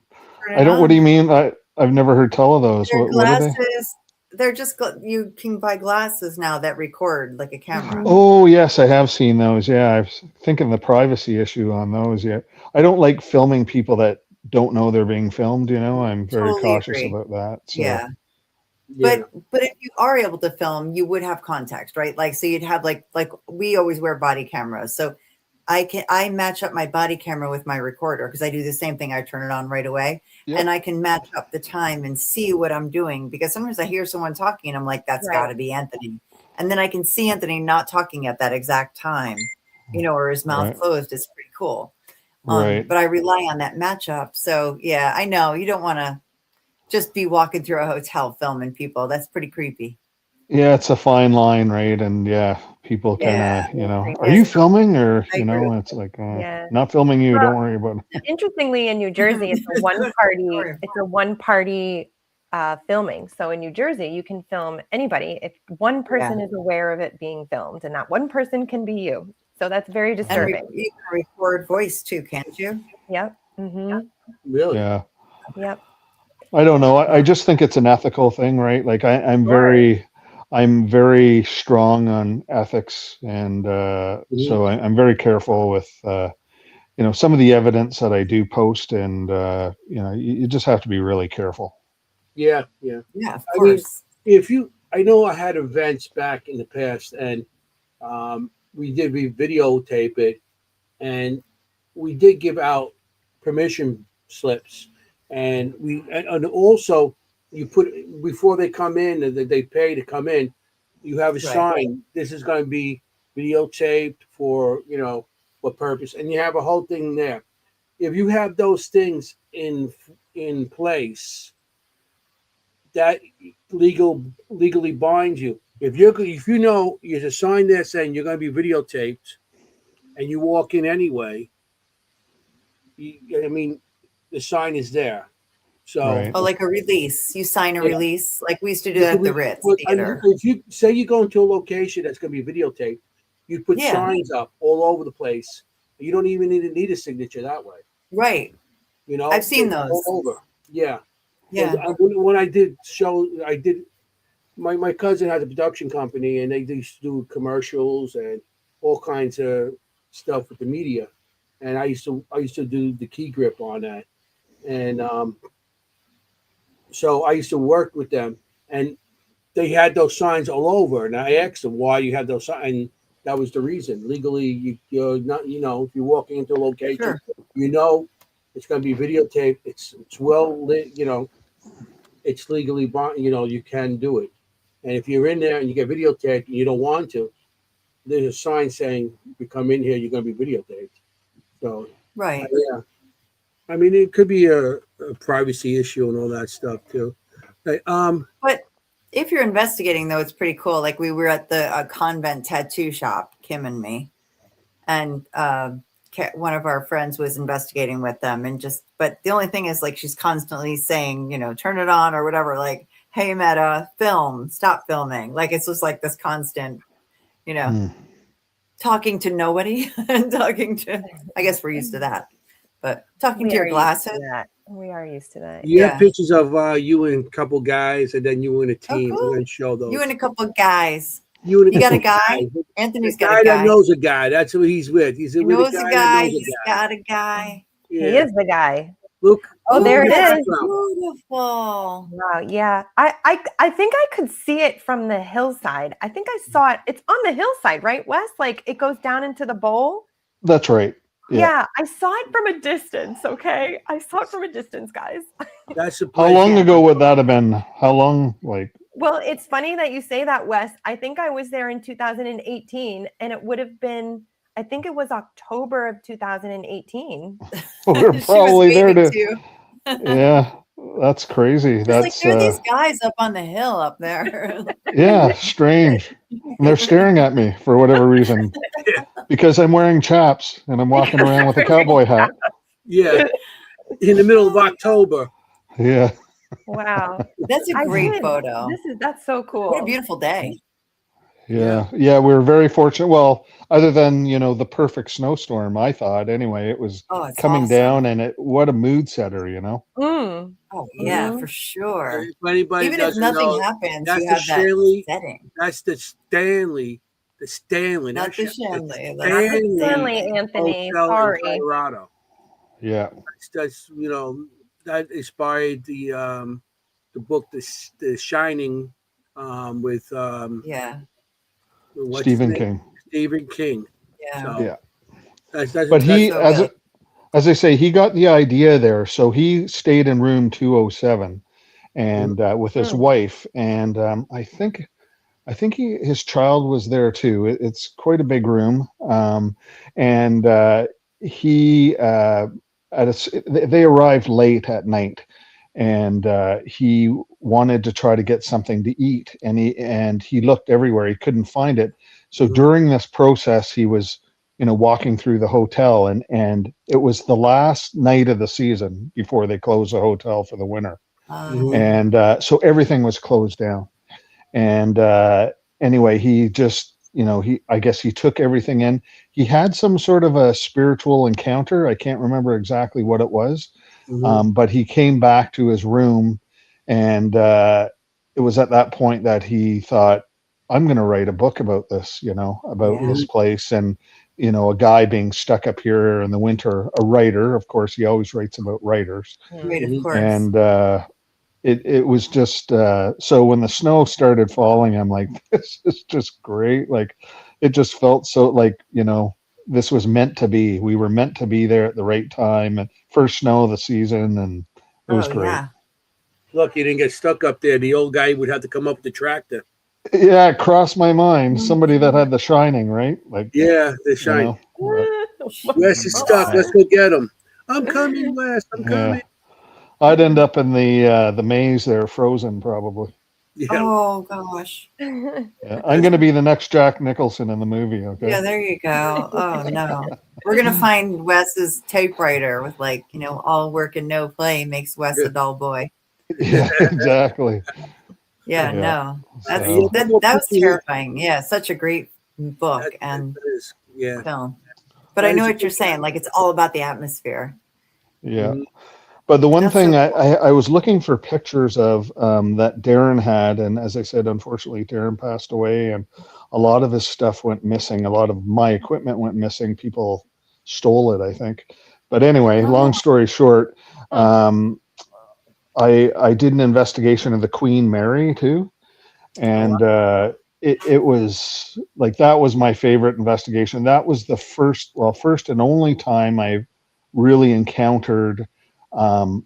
I it don't, what on. do you mean? I've never heard tell of those. They're What are they? glasses. They're just you can buy glasses now that record like a camera. Oh, yes, I have seen those. Yeah, I was thinking the privacy issue on those. Yeah, I don't like filming people that don't know they're being filmed. I'm very Totally cautious agree. about that. So, Yeah. Yeah. But if you are able to film, you would have context, right? Like, so you'd have like we always wear body cameras. So I match up my body camera with my recorder because I do the same thing. I turn it on right away, Yep. and I can match up the time and see what I'm doing, because sometimes I hear someone talking and I'm like, that's got to be Anthony. And then I can see Anthony not talking at that exact time, or his mouth Right. closed. It's pretty cool. Right. But I rely on that matchup. So yeah, I know you don't want to just be walking through a hotel filming people. That's pretty creepy. Yeah, it's a fine line, right? And yeah, people kind Yeah. of, are Yeah, you filming, or, I agree. it's like, Yeah. not filming you. Well, Don't worry about it. Interestingly, in New Jersey, it's a one party. It's a one party filming. So in New Jersey, you can film anybody if one person is aware of it being filmed, and that one person can be you. So that's very disturbing. And you can record voice too, can't you? Yep. Mm-hmm. Really? Yeah. Yep. I don't know. I just think it's an ethical thing, right? Like I'm very strong on ethics, and so I'm very careful with some of the evidence that I do post, and you just have to be really careful. Yeah. Yeah, of I mean, course. I know I had events back in the past, and we videotape it, and we did give out permission slips, and and also you put, before they come in, that they pay to come in, you have a sign. This is going to be videotaped for what purpose, and you have a whole thing there. If you have those things in place, that legally binds you. If you know there's a sign there saying you're going to be videotaped, and you walk in anyway, I mean, the sign is there. So, Right. Oh, like a release. You sign a release. Like we used to do that at the Ritz Theater. if you say you go into a location that's going to be videotaped, you put signs up all over the place. You don't even need a signature that way. Right. I've seen those. All over. Yeah. Yeah. When I did my cousin has a production company, and they used to do commercials and all kinds of stuff with the media. And I used to do the key grip on that. And so I used to work with them, and they had those signs all over. And I asked them why you had those signs. And that was the reason. Legally, you're not, if you're walking into a location, it's going to be videotaped. It's well lit, it's legally bond, you can do it. And if you're in there and you get videotaped and you don't want to, there's a sign saying, if you come in here, you're going to be videotaped. So, right. Yeah. I mean, it could be a privacy issue and all that stuff too. But if you're investigating, though, it's pretty cool. Like we were at the convent tattoo shop, Kim and me, and one of our friends was investigating with them, but the only thing is, like, she's constantly saying, turn it on or whatever, like, hey, Meta, stop filming. Like, it's just like this constant, talking to nobody and talking to, I guess we're used to that, but talking to your glasses. We are used to that. You have pictures of you and a couple guys, and then you and a team. Cool. We're going to show those. You and a couple of guys. You got a guy? Anthony's got a guy. That knows a guy. That's who he's with. He's with knows a guy. A guy. He's got a guy. Yeah. He is the guy. Look. Oh, look there at it the is. background. Beautiful. Wow, yeah. I think I could see it from the hillside. I think I saw it. It's on the hillside, right, Wes? Like it goes down into the bowl. That's right. Yeah, I saw it from a distance. Okay, I saw it from a distance, guys. That's the How place. long ago would that have been? How long? Like, Well, it's funny that you say that, Wes. I think I was there in 2018, and it would have been, I think it was October of 2018. we're She was probably there waiting to. too. Yeah, that's crazy. It's like That's there are these guys up on the hill up there. yeah, strange. And they're staring at me for whatever reason because I'm wearing chaps and I'm walking around with a cowboy hat. Yeah, in the middle of October. Yeah. Wow, That's a I great did. photo. That's so cool. What a beautiful day. Yeah, we were very fortunate. Well, other than the perfect snowstorm, I thought anyway, it was Oh, it's coming awesome. down, and what a mood setter, Mm. Oh yeah, Mhm. for sure. If anybody Even if doesn't nothing know, happens, that's you the have that Stanley. setting. That's the Stanley. The Stanley. Not Not the Stanley. Shanley. The That's Stanley Stanley, Anthony. Hotel in Sorry. Colorado. Yeah. That's that inspired the book The Shining with Yeah, what's his Stephen name? King. Stephen King. yeah. So Yeah. that's But That's he, so good. as I say, he got the idea there. So he stayed in room 207 and with his wife. And his child was there too. It's quite a big room. And he, they arrived late at night, and he wanted to try to get something to eat, and he looked everywhere. He couldn't find it. So during this process, he was, walking through the hotel, and it was the last night of the season before they closed the hotel for the winter. And so everything was closed down. And anyway, he just, I guess he took everything in. He had some sort of a spiritual encounter. I can't remember exactly what it was, but he came back to his room, and it was at that point that he thought, I'm going to write a book about this, about this place, and a guy being stuck up here in the winter, a writer. Of course, he always writes about writers. Right, of course. And it was just so when the snow started falling, I'm like, this is just great. Like, it just felt so like, this was meant to be. We were meant to be there at the right time, and first snow of the season, and it was great. Yeah. Look, you didn't get stuck up there. The old guy would have to come up with the tractor. Yeah, it crossed my mind. Somebody that had The Shining, right? Like, yeah, The Shining. Wes is stuck. Let's go get him. I'm coming, Wes. I'm coming. I'd end up in the maze there, frozen probably. Yeah. Oh gosh. Yeah, I'm going to be the next Jack Nicholson in the movie. Okay. Yeah, there you go. Oh no. We're gonna find Wes's typewriter with all work and no play makes Wes a dull boy. Yeah, exactly. Yeah, no. That was terrifying. Yeah, such a great book and film. But I know what you're saying. Like, it's all about the atmosphere. Yeah. But the one thing I was looking for pictures of that Darren had, and as I said, unfortunately, Darren passed away, and a lot of his stuff went missing. A lot of my equipment went missing. People stole it, I think. But anyway, long story short, I did an investigation of the Queen Mary too, and it was like, that was my favorite investigation. That was the first and only time I really encountered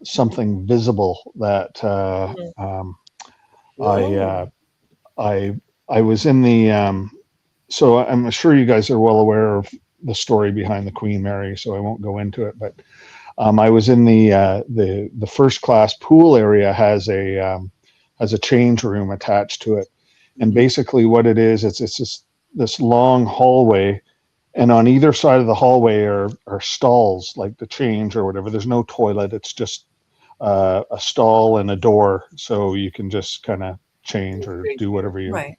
something visible that I was in the so I'm sure you guys are well aware of the story behind the Queen Mary, so I won't go into it, but I was in the first class pool area. Has a change room attached to it, and basically what it is, it's just this long hallway, and on either side of the hallway are stalls, like the change or whatever. There's no toilet. It's just a stall and a door, so you can just kind of change or do whatever you. Right.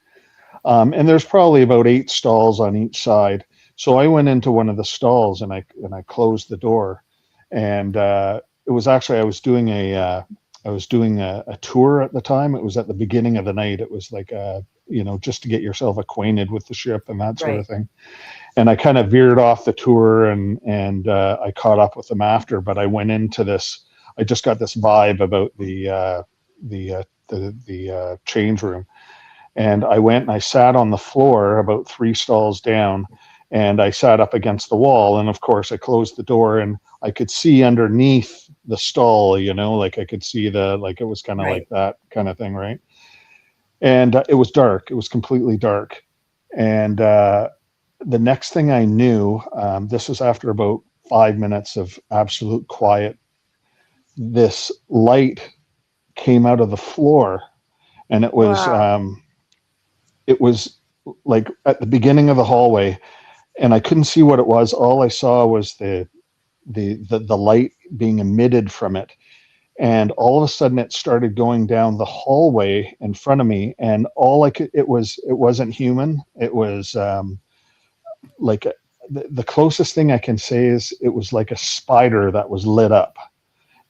And there's probably about 8 stalls on each side. So I went into one of the stalls and I closed the door, and it was actually I was doing a tour at the time. It was at the beginning of the night. It was like just to get yourself acquainted with the ship and that sort of thing. And I kind of veered off the tour, and I caught up with them after. But I went into this I just got this vibe about the change room. And I went and I sat on the floor about 3 stalls down, and I sat up against the wall. And of course I closed the door and I could see underneath the stall, you know, like I could see like it was kind of like that kind of thing. Right. And it was dark. It was completely dark. And the next thing I knew, this was after about 5 minutes of absolute quiet, this light came out of the floor, and it was, it was like at the beginning of the hallway, and I couldn't see what it was. All I saw was the light being emitted from it. And all of a sudden it started going down the hallway in front of me, and it wasn't human. It was like the closest thing I can say is it was like a spider that was lit up,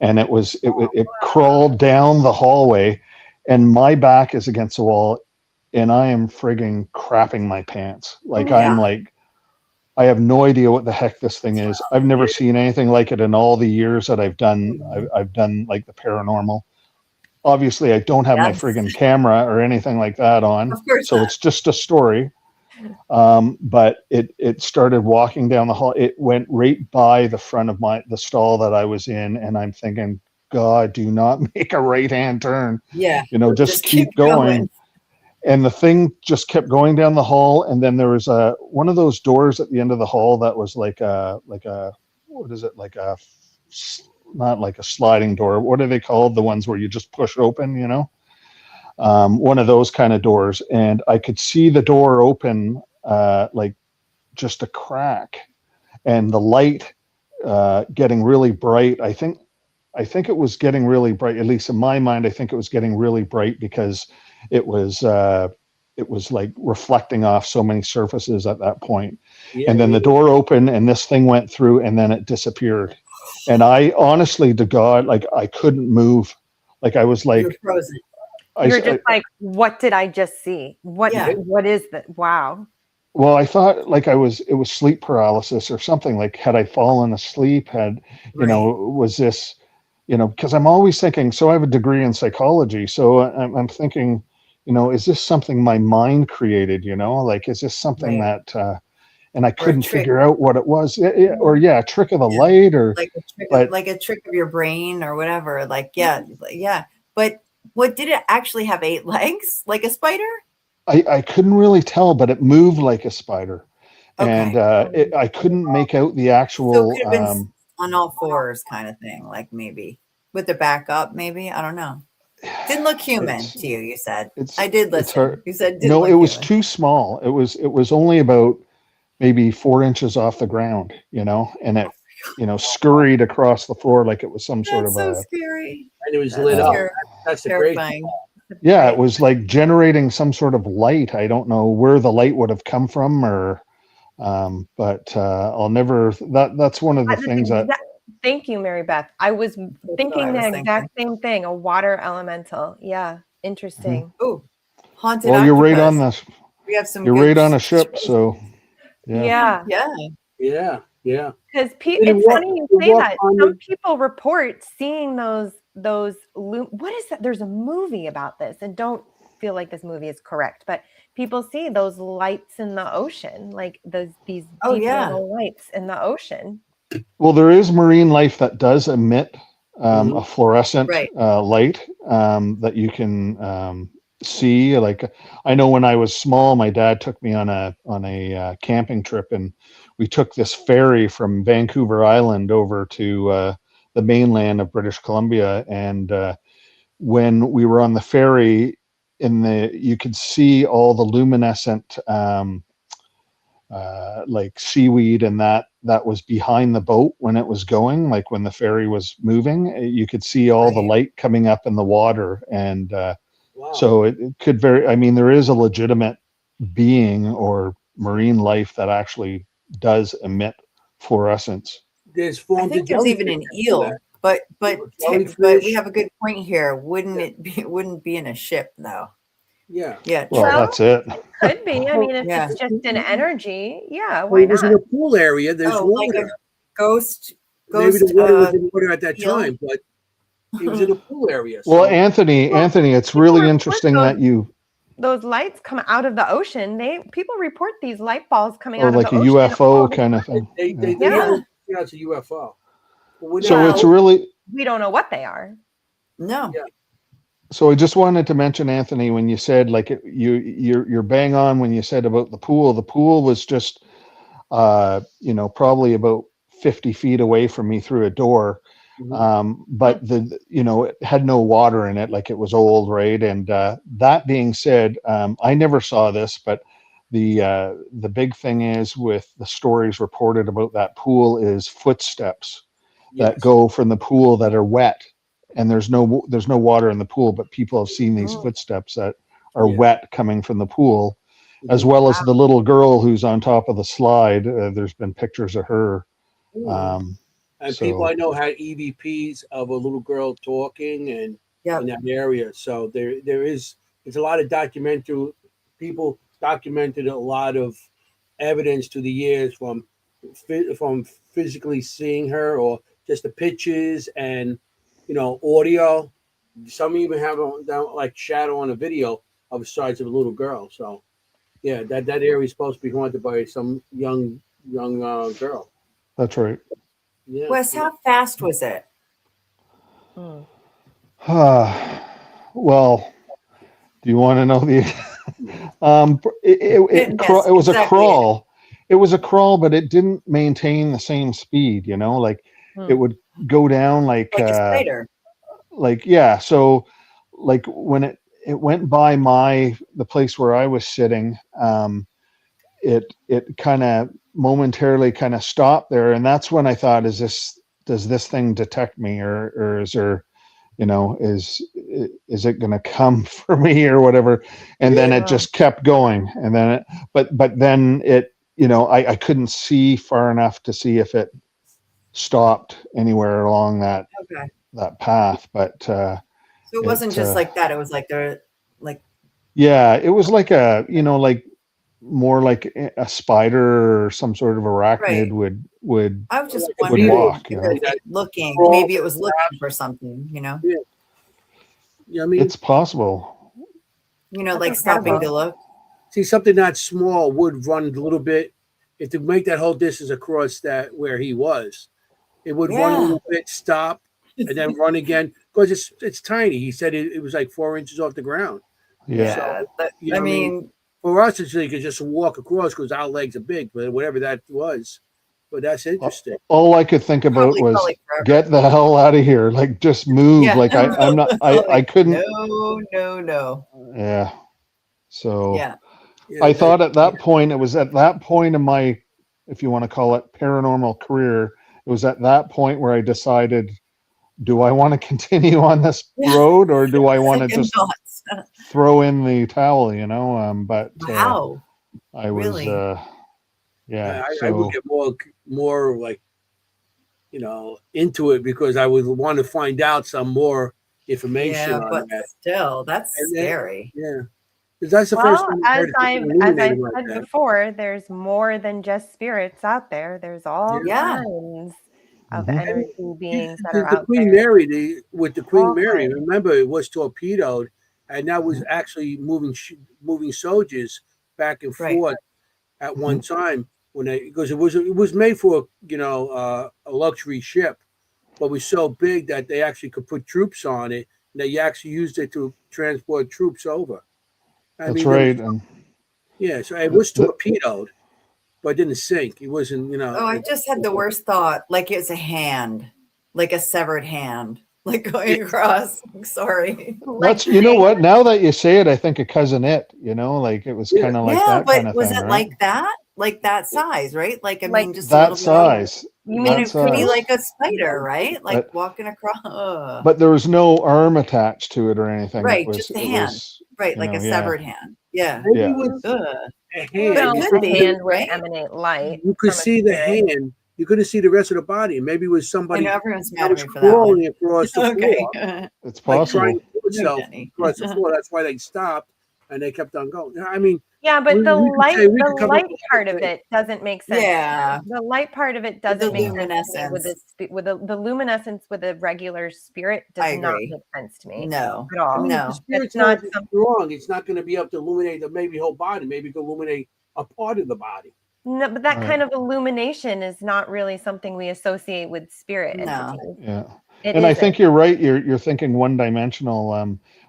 and it crawled down the hallway, and my back is against the wall, and I am frigging crapping my pants. Like I'm like, I have no idea what the heck this thing is. I've never seen anything like it in all the years that I've done like the paranormal. Obviously, I don't have my friggin' camera or anything like that on, so it's just a story. But it started walking down the hall. It went right by the front of the stall that I was in, and I'm thinking, God, do not make a right-hand turn. Yeah, you know, just keep going. And the thing just kept going down the hall, and then there was one of those doors at the end of the hall that was like a what is it, like a, not like a sliding door. What are they called? The ones where you just push open, you know? One of those kind of doors, and I could see the door open, like just a crack, and the light getting really bright. I think it was getting really bright, at least in my mind. I think it was getting really bright because it was like reflecting off so many surfaces at that point. And then the door opened, and this thing went through, and then it disappeared. And I honestly to God, like I couldn't move. Like I was like, you're frozen. You're just like, what did I just see? What is that? Wow. Well, I thought like it was sleep paralysis or something. Like, had I fallen asleep? You know, was this, you know, because I'm always thinking, so I have a degree in psychology. So I'm thinking, you know, is this something my mind created? You know, like, is this something that, and I couldn't figure out what it was, or a trick of the light, or like a trick of your brain or whatever. Like, But what did it actually have? 8 legs, like a spider? I couldn't really tell, but it moved like a spider, and I couldn't make out the actual. So it could have been on all fours, kind of thing, like maybe with the back up. Maybe, I don't know. Didn't look human to you. You said I did listen. You said no. It was too small. It was only about maybe 4 inches off the ground, you know, and it, you know, scurried across the floor like it was some sort of scary. And it was lit up. That's terrifying. Yeah, it was like generating some sort of light. I don't know where the light would have come from, or but I'll never. That's one of the things that. Thank you, Mary Beth. I was thinking the exact same thing. A water elemental. Yeah, interesting. Oh, haunted. Well, you're right on this. We have some. You're right on a ship, so. Yeah. Because it's funny you say that. Some people report seeing those. What is that? There's a movie about this, and don't feel like this movie is correct, but people see those lights in the ocean, like these deep little lights in the ocean. Well, there is marine life that does emit a fluorescent light that you can see. Like, I know when I was small, my dad took me on a camping trip, and we took this ferry from Vancouver Island over to the mainland of British Columbia, and when we were on the ferry, you could see all the luminescent like seaweed, and that was behind the boat when it was going, like when the ferry was moving, you could see all the light coming up in the water. And so it could there is a legitimate being or marine life that actually does emit fluorescence. I think there's even an eel, but we have a good point here. Wouldn't be in a ship though? Yeah. Well, that's it. Could be. I mean, if it's just an energy, why not? There's a pool area. There's water. Like a ghost. Maybe the water was in water at that time, but He was in the pool area. Well, So Anthony, it's people really report interesting that you, those lights come out of the ocean. People report these light balls coming or out of like the a ocean. UFO kind of thing. they Yeah. yeah, it's a UFO. But we're So not- it's really, We don't know what they are. No. Yeah. so I just wanted to mention, Anthony, when you said like you're bang on when you said about the pool. The pool was just, probably about 50 feet away from me through a door. But it had no water in it, like it was old, right? And that being said, I never saw this, but the big thing is with the stories reported about that pool is footsteps that Yes. go from the pool that are wet, and there's no water in the pool, but people have seen these footsteps that are wet coming from the pool, as well as the little girl who's on top of the slide. There's been pictures of her. And people I know had EVPs of a little girl talking and in that area. So there's a lot of people documented a lot of evidence through the years from physically seeing her or just the pictures and audio. Some even have like shadow on a video of the size of a little girl. So yeah, that area is supposed to be haunted by some young girl. That's right. Yeah. Wes, how fast was it? Well, do you want to know the? It was a crawl. It was a crawl, but it didn't maintain the same speed. Like it would go down like a spider. So like when it went by the place where I was sitting, it kind of momentarily kind of stopped there, and that's when I thought, does this thing detect me, or is there, is it going to come for me or whatever? And then it just kept going, and then but then it, I couldn't see far enough to see if it stopped anywhere along that path, but so it wasn't just like that. It was like yeah, it was like more like a spider or some sort of arachnid would I was just would wondering walk, looking, maybe it was looking for something, Yeah, I mean, it's possible. like stopping to look. See, something that small would run a little bit. If to make that whole distance across that where he was, it would run a little bit, stop, and then run again because it's tiny. He said it was like 4 inches off the ground. Yeah. So, I mean, for us, it's like you just walk across because our legs are big, but whatever that was. But that's interesting. All I could think about was get the hell out of here. Like just move. Yeah. Like I'm not, I couldn't. No. Yeah. So yeah. I thought at that point, it was at that point in my, if you want to call it paranormal career, it was at that point where I decided, do I want to continue on this road or do I want to just throw in the towel, but wow. I was, really? I would get more like, into it because I would want to find out some more information. Yeah, on but that. still, that's scary. Yeah. That's the first time as I've said before, there's more than just spirits out there. There's all kinds of energy beings that are out there. Queen Mary, with the Queen Mary, remember it was torpedoed, and that was actually moving soldiers back and forth at one time because it was made for a luxury ship, but it was so big that they actually could put troops on it, and they actually used it to transport troops over. That's right. So it was torpedoed, but it didn't sink. It wasn't, Oh, I just had the worst thought. Like it's a hand, like a severed hand, like going across. Sorry. That's, what? Now that you say it, I think of Cousin It, like it was kind of like that kind of thing. Was it right? like that? Like that size, right? Like, I mean, just that a little size. Bit you mean it could be like a spider, right? Like walking across. But there was no arm attached to it or anything. Right, just a hand. Right, like a severed hand. Yeah. Yeah. A hand would emanate light. You could see the hand. You couldn't see the rest of the body. Maybe it was somebody everyone's mad that was at me for that crawling across the floor. It's possible. Trying to put itself across the floor. That's why they stopped and they kept on going. I mean, Yeah, but We the could come up light with part of something. it doesn't make sense. Yeah. The light part of it The doesn't make sense to me with luminescence. the luminescence with a regular spirit I does not agree. make sense to me No. at all. I mean, if the No. spirit's not not some- strong, it's not going to be able to illuminate maybe whole body. Maybe it can illuminate a part of the body. No, but that Right. kind of illumination is not really something we associate with spirit No. entities. Yeah. It And I isn't. think you're right. You're thinking one dimensional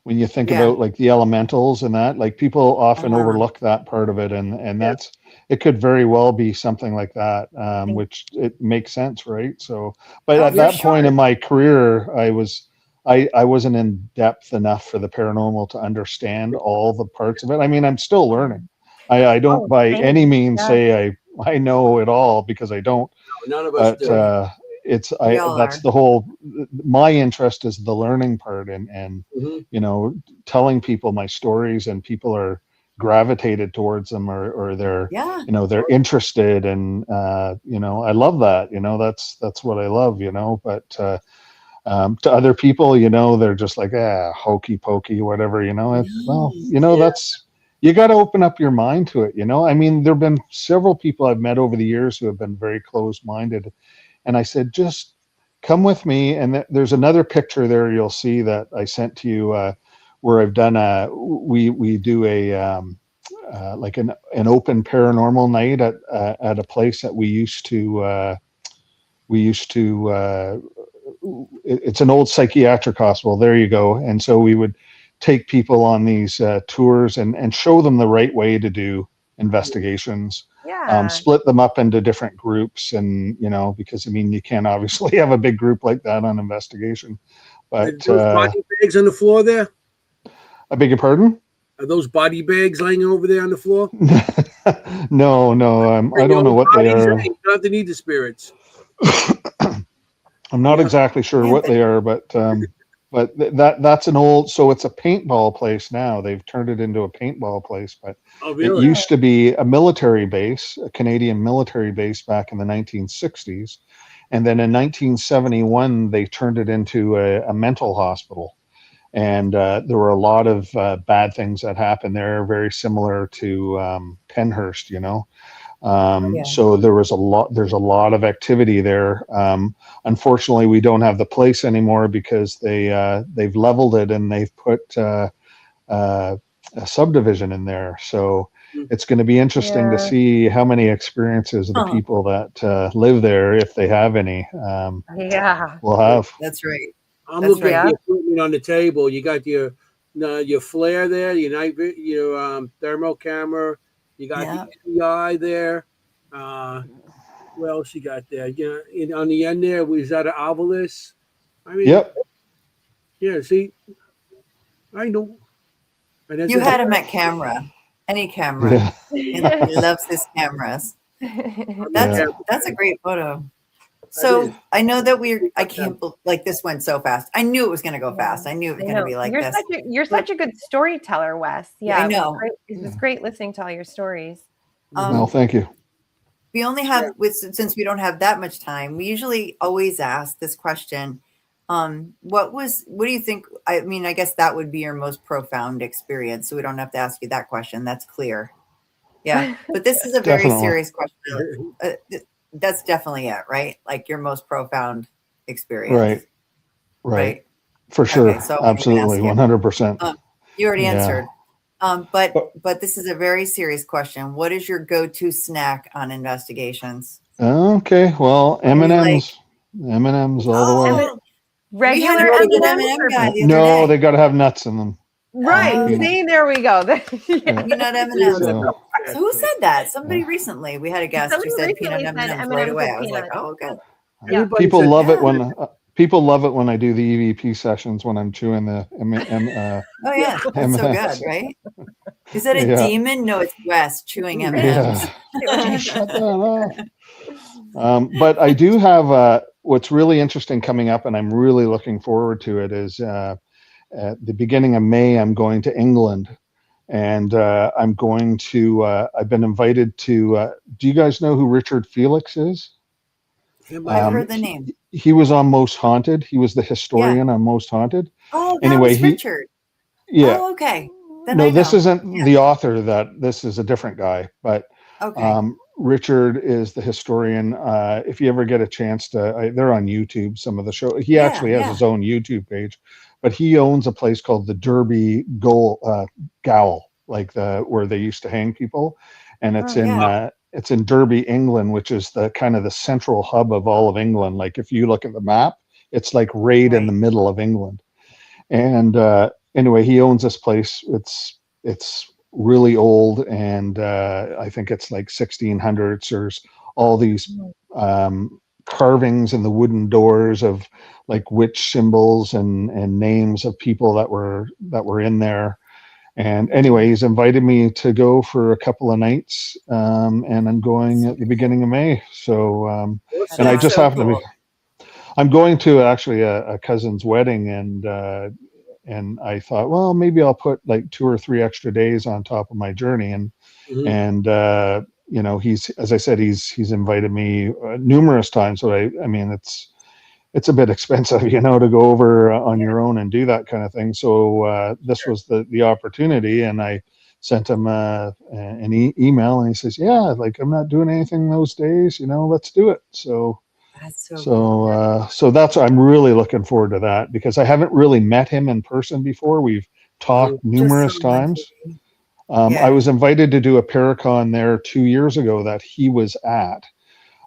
when you think Yeah. about like the elementals and that. Like people often Uh-huh. overlook that part of it, and that's it could very well be something like that, which it makes sense, right? So, but Oh, at for that point sure. in my career, I wasn't in depth enough for the paranormal to understand all the parts of it. I mean, I'm still learning. I don't Oh, by same. any means Yeah. say I know it all, because I don't. No, none of us But do. We all that's are. the whole, my interest is the learning part, and Mhm. telling people my stories, and people are gravitated towards them, or they're Yeah. they're interested, and I love that. That's what I love. But to other people, they're just like, hokey pokey, whatever. That's, you got to open up your mind to it. I mean, there've been several people I've met over the years who have been very closed-minded, and I said, just come with me. And there's another picture there you'll see that I sent to you, where I've done we do a like an open paranormal night at a place that we used to it's an old psychiatric hospital. There you go. And so we would take people on these tours and show them the right way to do investigations. Yeah. Split them up into different groups, and because I mean, you can't obviously have a big group like that on investigation. But Those body bags on the floor there? I beg your pardon? Are those body bags laying over there on the floor? No, I don't know what they are. You don't have to need the spirits. I'm not Yeah. exactly sure Yeah, what but- they are, but that's an old. So it's a paintball place now. They've turned it into a paintball place, but Oh, it really? used to be a military base, a Canadian military base back in the 1960s, and then in 1971 they turned it into a mental hospital. And there were a lot of bad things that happened there, very similar to Penhurst, Yeah. So there's a lot of activity there. Unfortunately, we don't have the place anymore because they've leveled it, and they've put a subdivision in there. So it's going to be interesting to Yeah. see how many experiences the people that live there, if they have any, Yeah. will have. That's right. I'm That's looking at right. the equipment on the table. You got your flare there, your thermal camera. You got Yeah. the EI there. What else you got there? On the end there, was that an obelisk? I mean, Yep. yeah. See, I know. And there's You a- had him at camera. Any camera. Yeah. He loves his cameras. Yeah. That's a great photo. So I know that I can't like this went so fast. I knew it was going to go fast. I knew it was going to be like you're this. You're such a good storyteller, Wes. Yeah, I know. It was great listening to all your stories. Well, thank you. We only have since we don't have that much time, we usually always ask this question. What do you think? I mean, I guess that would be your most profound experience. So we don't have to ask you that question. That's clear. Yeah. But this is a very Definitely. serious question. That's definitely it, right? Like your most profound experience. Right. For sure. Okay, so I won't even Absolutely. ask you. 100%. You already Yeah. answered. But this is a very serious question. What is your go-to snack on investigations? Okay. Well, do you M&Ms. M&Ms all the way. Oh, Regular we had a good M&Ms M&M or- guy the other No, day. they got to have nuts in them. Right. Oh. See, there we go. Yeah. Peanut M&Ms. So, So who said that? Somebody recently. We had a guest who Somebody said peanut recently said M&Ms right M&Ms away. with I was like, peanuts. oh, good. Yeah. Everybody people said- love it yeah. when I do the EVP sessions, when I'm chewing the Oh yeah, that's so M&Ms. good, right? Is that a Yeah. demon? No, it's Wes chewing M&Ms. Yeah. Shut that off. But I do have what's really interesting coming up, and I'm really looking forward to it, is at the beginning of May, I'm going to England. And I'm going to, I've been invited to, do you guys know who Richard Felix is? I've heard the name. He was on Most Haunted. He was the historian on Most Haunted. Oh, that Anyway, was Richard. Yeah. Oh, okay. Then No, I this know. isn't the author. That this is a different guy, but Okay. Richard is the historian. If you ever get a chance to, they're on YouTube. Some of the show. He Yeah, actually has yeah. his own YouTube page, but he owns a place called the Derby Gaol, like the where they used to hang people, and Oh, it's in Derby, England, which is the kind of the central hub of all of England. Like if you look at the map, it's like right in the Right. middle of England. And anyway, he owns this place. It's really old, and I think it's like 1600s. There's all these carvings in the wooden doors of like witch symbols and names of people that were in there. And anyway, he's invited me to go for a couple of nights, and I'm going at the beginning of May. So, and I That's just so happen to cool. be. I'm going to actually a cousin's wedding, and I thought, well, maybe I'll put like 2 or 3 extra days on top of my journey, and you know, he's, as I said, he's invited me numerous times. So I mean, it's a bit expensive, you know, to go over on your own and do that kind of thing. So this was the opportunity, and I sent him an email, and he says, yeah, like I'm not doing anything those days, you know, let's do it. So. That's so cool. So that's, I'm really looking forward to that, because I haven't really met him in person before. We've talked numerous Just so much. times. Yeah. I was invited to do a Paracon there 2 years ago that he was at,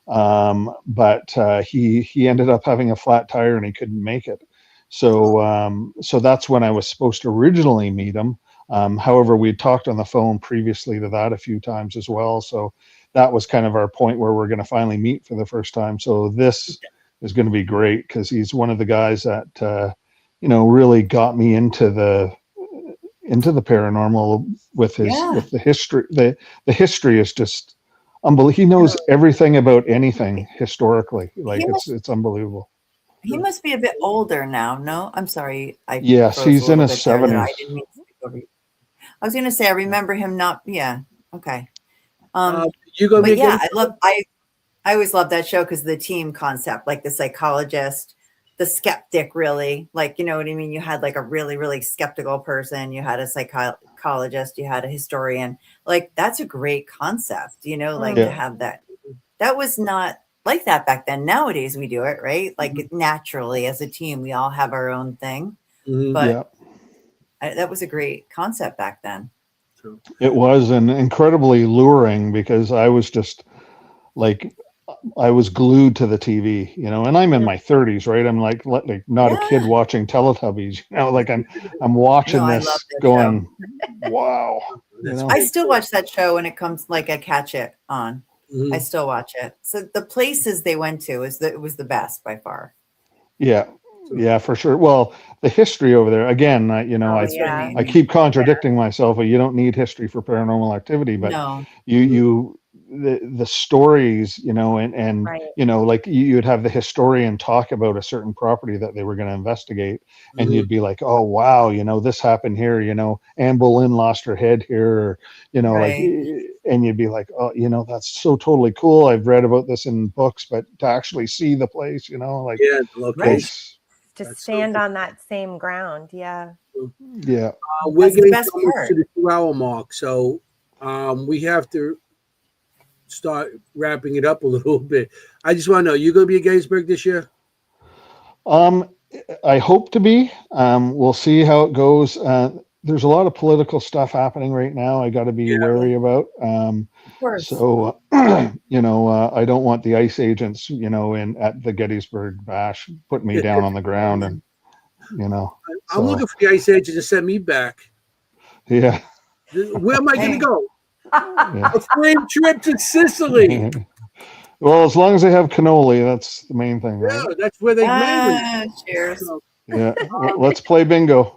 but he ended up having a flat tire and he couldn't make it. So that's when I was supposed to originally meet him. However, we talked on the phone previously to that a few times as well. So that was kind of our point where we're going to finally meet for the first time. So this is going to be great, because he's one of the guys that you know, really got me into the paranormal with the history. The history is just unbelievable. He knows everything about anything historically. Like it's unbelievable. He must be a bit older now. No, I'm sorry. Yes, froze a he's in little his bit there that 70s. I didn't mean to speak over you. I was going to say, I remember him not. Yeah. Okay. You gonna be But yeah, again? I always love that show because the team concept, like the psychologist, the skeptic, really, like, you know what I mean? You had like a really, really skeptical person. You had a psychologist, you had a historian. Like, that's a great concept, you know, like to have that. That was not like that back then. Nowadays we do it, right? Like naturally as a team, we all have our own thing. But that was a great concept back then. It was, and incredibly luring, because I was just like, I was glued to the TV, you know, and I'm in my 30s, right? I'm like not a kid watching Teletubbies, you know, like I'm watching this going, wow. You know? I still watch that show when it comes, like I catch it on. I still watch it. So the places they went to it was the best by far. Yeah, for sure. Well, the history over there, again, you know, I keep contradicting myself, but you don't need history for paranormal activity, but the stories, you know, and you know, like you'd have the historian talk about a certain property that they were going to investigate, and you'd be like, oh wow, you know, this happened here, you know, Anne Boleyn lost her head here, or, you know, like, and you'd be like, oh, you know, that's so totally cool. I've read about this in books, but to actually see the place, you know, like, the location. To stand on that same ground. Yeah. We're That's the getting best close part. to the 2-hour mark, so we have to start wrapping it up a little bit. I just want to know, you going to be at Gettysburg this year? I hope to be. We'll see how it goes. There's a lot of political stuff happening right now I got to be wary about. So, you know, I don't want the ICE agents, you know, at the Gettysburg bash putting me down on the ground, and, you know. I'm looking for the ICE agent to send me back. Yeah. Where am I going to go? A frame trip to Sicily. Well, as long as they have cannoli, that's the main thing, right? Yeah, that's where they made it. Cheers. So, yeah, let's play bingo.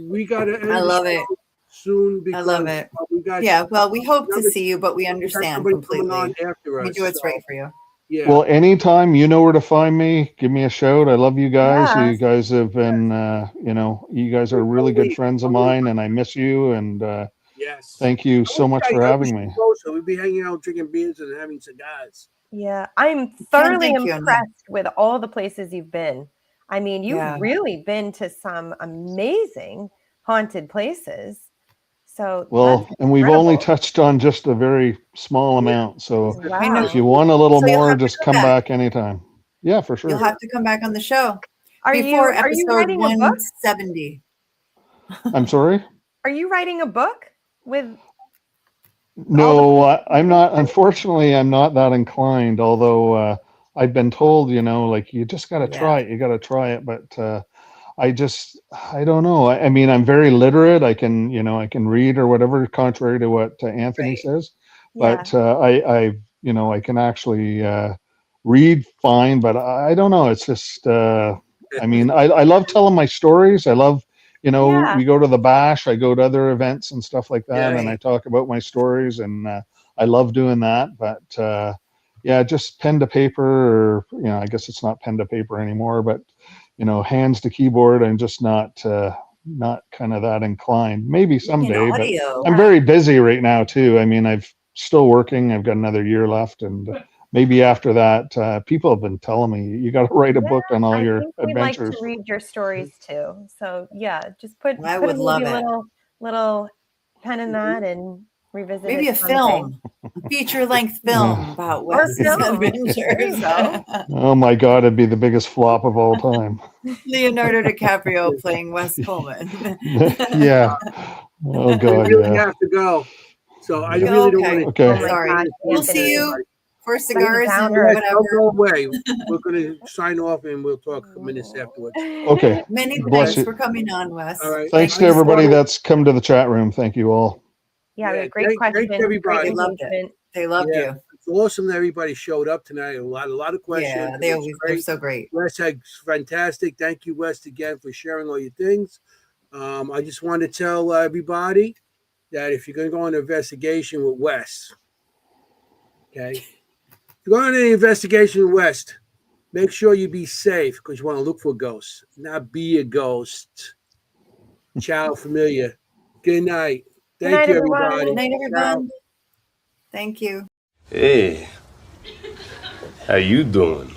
We got to end I love it soon. I love it. We got well, we hope to see you, but we understand completely. After us, we do what's right for you. Yeah. Well, anytime, you know where to find me. Give me a shout. I love you guys. Yeah. You guys have been, you know, you guys are really good friends of mine, and I miss you. And yes, thank you so much for having me. We'll be hanging out, drinking beers, and having cigars. Yeah, I'm thoroughly impressed with all the places you've been. I mean, you've really been to some amazing haunted places. So Well, that's and we've only incredible. touched on just a very small amount. So Wow. if you want a little So you'll more, have to just come come back. back anytime. Yeah, for You'll sure. have to come back on the show Are before you episode writing a book? 170. I'm sorry? Are you writing a book with No, I'm not. Unfortunately, I'm not that inclined. Although I've been told, like you just got to Yeah. try it. You got to try it. But I don't know. I mean, I'm very literate. I can read or whatever, contrary to what Anthony Right. says. Yeah. But I can actually read fine. But I don't know. It's just, I mean, I love telling my stories. I love, Yeah. we go to the bash. I go to other events and stuff like that, Yeah. and I talk about my stories, and I love doing that. But yeah, just pen to paper, or I guess it's not pen to paper anymore, but hands to keyboard. I'm just not kind of that inclined. Maybe In someday, but audio. I'm very busy right now too. I mean, I've still working. I've got another year left, and maybe after that, people have been telling me you got to write a book on all I your think we'd like adventures. to read your stories too. So yeah, just put I put would a love maybe it. little pen in that and revisit Maybe it a someday. film, a feature-length film about Or Wes's film. There you adventures. go. Oh my God, it'd be the biggest flop of all time. Leonardo DiCaprio playing Wes Coleman. Yeah. Oh I God, really yeah. have to go. So I Yeah. really don't want Okay. to. Okay. Oh my Sorry. gosh, We'll see Anthony. you for Such a cigars and downer. Yes, whatever. don't go away. We're going to sign off and we'll talk minutes afterwards. Okay. Many Bless thanks you. for coming on, Wes. All right. Thanks Thank to you everybody so much. that's come to the chat room. Thank you all. Yeah, we Yeah, had great thanks questions, great everybody. They loved it. engagement. They loved Yeah, you. it's awesome that everybody showed up tonight. A lot of questions. Yeah, It they're was so great. Wes had fantastic. Thank you, Wes, again for sharing all your things. I just want to tell everybody that if you're going to go on an investigation with Wes, okay, if you're going on an investigation with Wes, make sure you be safe because you want to look for ghosts, not be a ghost. Ciao, familia. Good night. Good Thank night, you, everyone. everybody. Good night, Ciao. everyone. Thank you. Hey, how you doing?